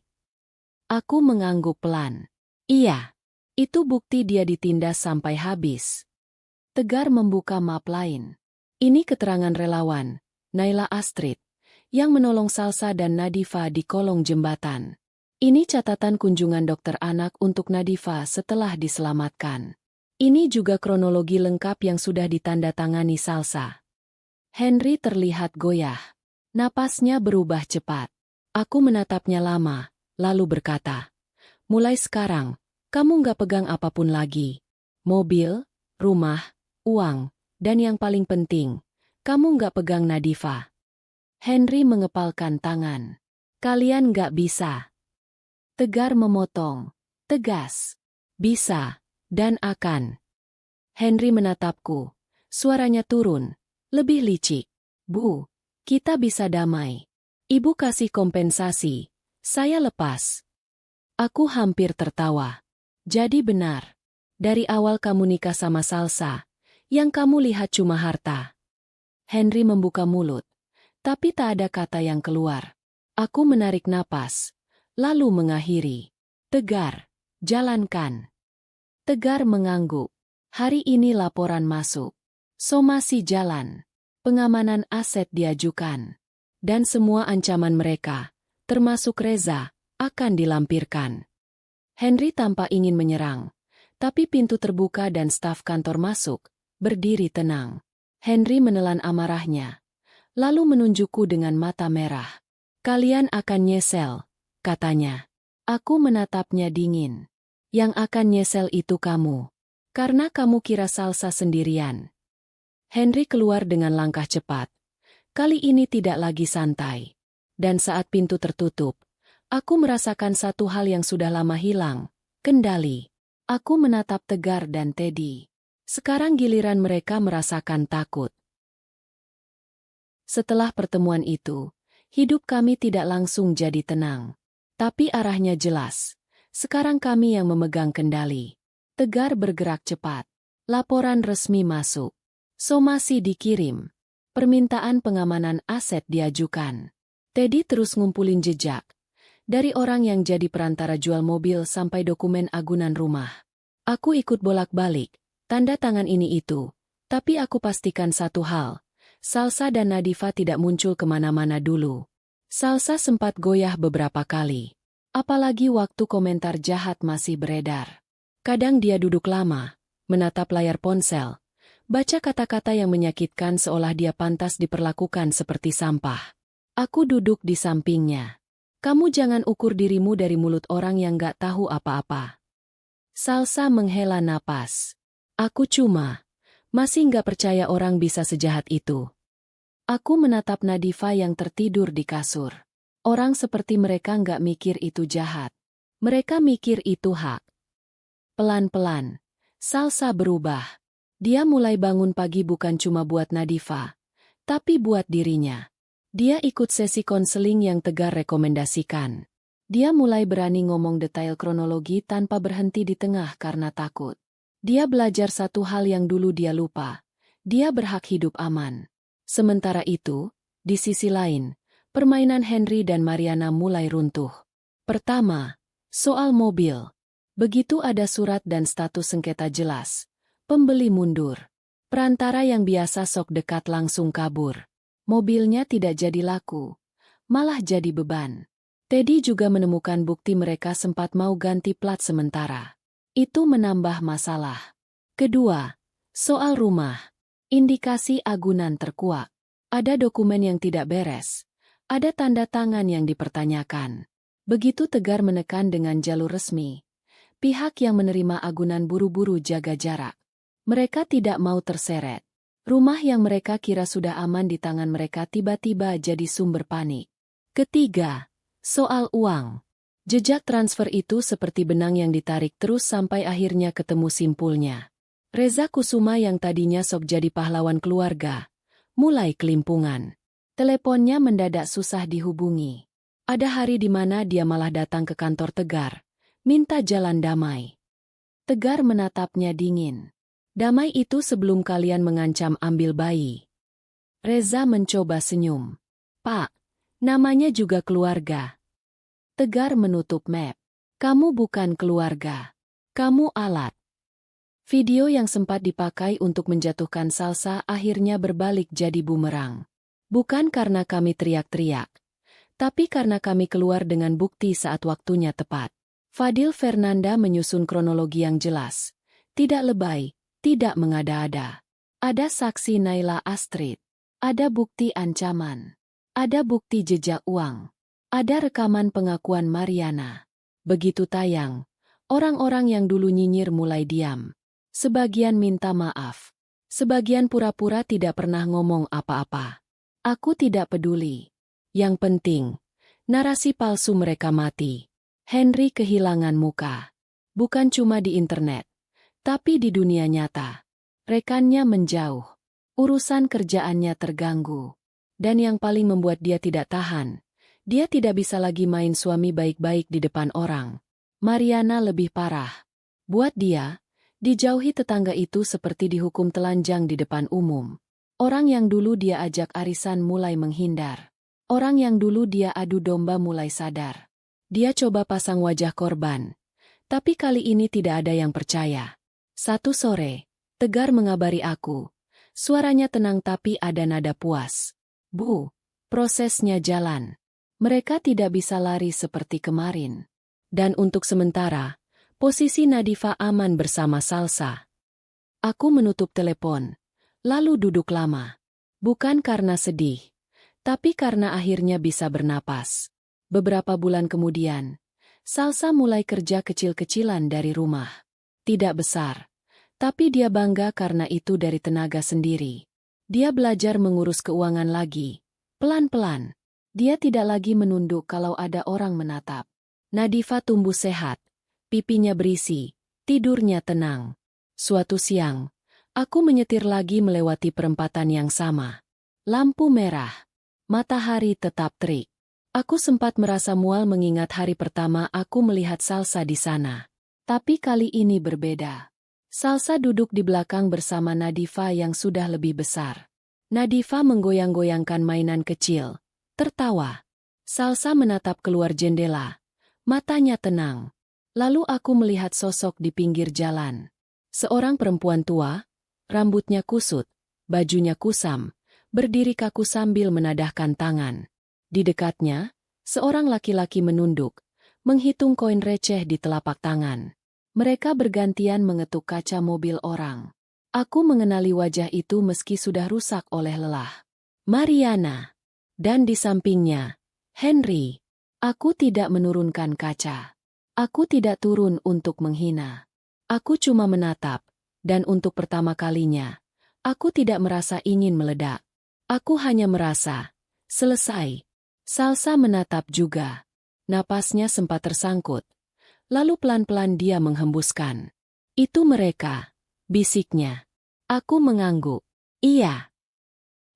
Aku mengangguk pelan. Iya, itu bukti dia ditindas sampai habis. Tegar membuka map lain. Ini keterangan relawan, Naila Astrid, yang menolong Salsa dan Nadifa di kolong jembatan. Ini catatan kunjungan dokter anak untuk Nadifa setelah diselamatkan. Ini juga kronologi lengkap yang sudah ditandatangani Salsa. Henry terlihat goyah. Napasnya berubah cepat. Aku menatapnya lama, lalu berkata, mulai sekarang, kamu nggak pegang apapun lagi. Mobil, rumah, uang, dan yang paling penting, kamu nggak pegang Nadifa. Henry mengepalkan tangan. Kalian nggak bisa. Tegar memotong. Tegas. Bisa. Dan akan. Henry menatapku. Suaranya turun. Lebih licik. Bu, kita bisa damai. Ibu kasih kompensasi. Saya lepas. Aku hampir tertawa. Jadi benar. Dari awal kamu nikah sama Salsa. Yang kamu lihat cuma harta. Henry membuka mulut. Tapi tak ada kata yang keluar. Aku menarik napas. Lalu mengakhiri. Tegar. Jalankan. Tegar mengangguk. Hari ini laporan masuk. Somasi jalan. Pengamanan aset diajukan. Dan semua ancaman mereka, termasuk Reza, akan dilampirkan. Henry tampak ingin menyerang. Tapi pintu terbuka dan staf kantor masuk, berdiri tenang. Henry menelan amarahnya. Lalu menunjukku dengan mata merah. Kalian akan nyesel, katanya. Aku menatapnya dingin. Yang akan nyesel itu kamu. Karena kamu kira Salsa sendirian. Henry keluar dengan langkah cepat. Kali ini tidak lagi santai. Dan saat pintu tertutup, aku merasakan satu hal yang sudah lama hilang, kendali. Aku menatap Tegar dan Teddy. Sekarang giliran mereka merasakan takut. Setelah pertemuan itu, hidup kami tidak langsung jadi tenang. Tapi arahnya jelas. Sekarang kami yang memegang kendali. Tegar bergerak cepat. Laporan resmi masuk. Somasi dikirim. Permintaan pengamanan aset diajukan. Teddy terus ngumpulin jejak. Dari orang yang jadi perantara jual mobil sampai dokumen agunan rumah. Aku ikut bolak-balik, tanda tangan ini itu. Tapi aku pastikan satu hal. Salsa dan Nadifa tidak muncul kemana-mana dulu. Salsa sempat goyah beberapa kali. Apalagi waktu komentar jahat masih beredar. Kadang dia duduk lama, menatap layar ponsel. Baca kata-kata yang menyakitkan seolah dia pantas diperlakukan seperti sampah. Aku duduk di sampingnya. Kamu jangan ukur dirimu dari mulut orang yang gak tahu apa-apa. Salsa menghela napas. Aku masih gak percaya orang bisa sejahat itu. Aku menatap Nadifa yang tertidur di kasur. Orang seperti mereka gak mikir itu jahat. Mereka mikir itu hak. Pelan-pelan, Salsa berubah. Dia mulai bangun pagi bukan cuma buat Nadifa, tapi buat dirinya. Dia ikut sesi konseling yang Tegar rekomendasikan. Dia mulai berani ngomong detail kronologi tanpa berhenti di tengah karena takut. Dia belajar satu hal yang dulu dia lupa. Dia berhak hidup aman. Sementara itu, di sisi lain, permainan Henry dan Mariana mulai runtuh. Pertama, soal mobil. Begitu ada surat dan status sengketa jelas. Pembeli mundur. Perantara yang biasa sok dekat langsung kabur. Mobilnya tidak jadi laku, malah jadi beban. Teddy juga menemukan bukti mereka sempat mau ganti plat sementara. Itu menambah masalah. Kedua, soal rumah. Indikasi agunan terkuak. Ada dokumen yang tidak beres. Ada tanda tangan yang dipertanyakan. Begitu Tegar menekan dengan jalur resmi. Pihak yang menerima agunan buru-buru jaga jarak. Mereka tidak mau terseret. Rumah yang mereka kira sudah aman di tangan mereka tiba-tiba jadi sumber panik. Ketiga, soal uang. Jejak transfer itu seperti benang yang ditarik terus sampai akhirnya ketemu simpulnya. Reza Kusuma yang tadinya sok jadi pahlawan keluarga, mulai kelimpungan. Teleponnya mendadak susah dihubungi. Ada hari di mana dia malah datang ke kantor Tegar, minta jalan damai. Tegar menatapnya dingin. Damai itu sebelum kalian mengancam ambil bayi. Reza mencoba senyum. Pak, namanya juga keluarga. Tegar menutup map. Kamu bukan keluarga. Kamu alat. Video yang sempat dipakai untuk menjatuhkan Salsa akhirnya berbalik jadi bumerang. Bukan karena kami teriak-teriak, tapi karena kami keluar dengan bukti saat waktunya tepat. Fadil Fernanda menyusun kronologi yang jelas. Tidak lebay. Tidak mengada-ada. Ada saksi Naila Astrid. Ada bukti ancaman. Ada bukti jejak uang. Ada rekaman pengakuan Mariana. Begitu tayang, orang-orang yang dulu nyinyir mulai diam. Sebagian minta maaf. Sebagian pura-pura tidak pernah ngomong apa-apa. Aku tidak peduli. Yang penting, narasi palsu mereka mati. Henry kehilangan muka. Bukan cuma di internet. Tapi di dunia nyata, rekannya menjauh, urusan kerjaannya terganggu. Dan yang paling membuat dia tidak tahan, dia tidak bisa lagi main suami baik-baik di depan orang. Mariana lebih parah. Buat dia, dijauhi tetangga itu seperti dihukum telanjang di depan umum. Orang yang dulu dia ajak arisan mulai menghindar. Orang yang dulu dia adu domba mulai sadar. Dia coba pasang wajah korban. Tapi kali ini tidak ada yang percaya. Satu sore, Tegar mengabari aku. Suaranya tenang tapi ada nada puas. Bu, prosesnya jalan. Mereka tidak bisa lari seperti kemarin. Dan untuk sementara, posisi Nadifa aman bersama Salsa. Aku menutup telepon, lalu duduk lama. Bukan karena sedih, tapi karena akhirnya bisa bernapas. Beberapa bulan kemudian, Salsa mulai kerja kecil-kecilan dari rumah. Tidak besar, tapi dia bangga karena itu dari tenaga sendiri. Dia belajar mengurus keuangan lagi. Pelan-pelan. Dia tidak lagi menunduk kalau ada orang menatap. Nadifa tumbuh sehat. Pipinya berisi. Tidurnya tenang. Suatu siang, aku menyetir lagi melewati perempatan yang sama. Lampu merah. Matahari tetap terik. Aku sempat merasa mual mengingat hari pertama aku melihat Salsa di sana. Tapi kali ini berbeda. Salsa duduk di belakang bersama Nadifa yang sudah lebih besar. Nadifa menggoyang-goyangkan mainan kecil, tertawa. Salsa menatap keluar jendela. Matanya tenang. Lalu aku melihat sosok di pinggir jalan. Seorang perempuan tua, rambutnya kusut, bajunya kusam, berdiri kaku sambil menadahkan tangan. Di dekatnya, seorang laki-laki menunduk, menghitung koin receh di telapak tangan. Mereka bergantian mengetuk kaca mobil orang. Aku mengenali wajah itu meski sudah rusak oleh lelah. Mariana. Dan di sampingnya, Henry. Aku tidak menurunkan kaca. Aku tidak turun untuk menghina. Aku cuma menatap, dan untuk pertama kalinya, aku tidak merasa ingin meledak. Aku hanya merasa, selesai. Salsa menatap juga. Napasnya sempat tersangkut. Lalu pelan-pelan dia menghembuskan. Itu mereka, bisiknya. Aku mengangguk. Iya.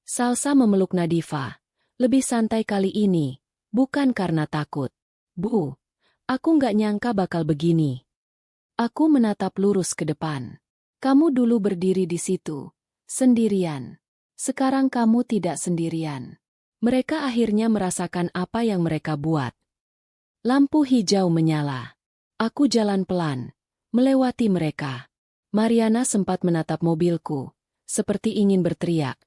Salsa memeluk Nadifa. Lebih santai kali ini, bukan karena takut. Bu, aku nggak nyangka bakal begini. Aku menatap lurus ke depan. Kamu dulu berdiri di situ, sendirian. Sekarang kamu tidak sendirian. Mereka akhirnya merasakan apa yang mereka buat. Lampu hijau menyala. Aku jalan pelan, melewati mereka. Mariana sempat menatap mobilku, seperti ingin berteriak.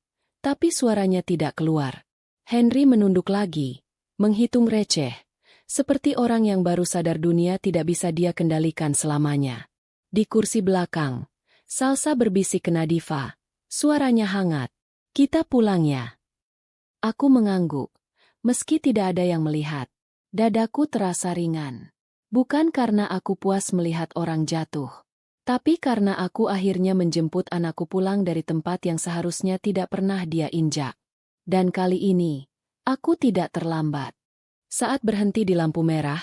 Tapi suaranya tidak keluar. Henry menunduk lagi, menghitung receh, seperti orang yang baru sadar dunia tidak bisa dia kendalikan selamanya. Di kursi belakang, Salsa berbisik ke Nadifa. Suaranya hangat. Kita pulang ya. Aku mengangguk. Meski tidak ada yang melihat, dadaku terasa ringan. Bukan karena aku puas melihat orang jatuh, tapi karena aku akhirnya menjemput anakku pulang dari tempat yang seharusnya tidak pernah dia injak. Dan kali ini, aku tidak terlambat. Saat berhenti di lampu merah,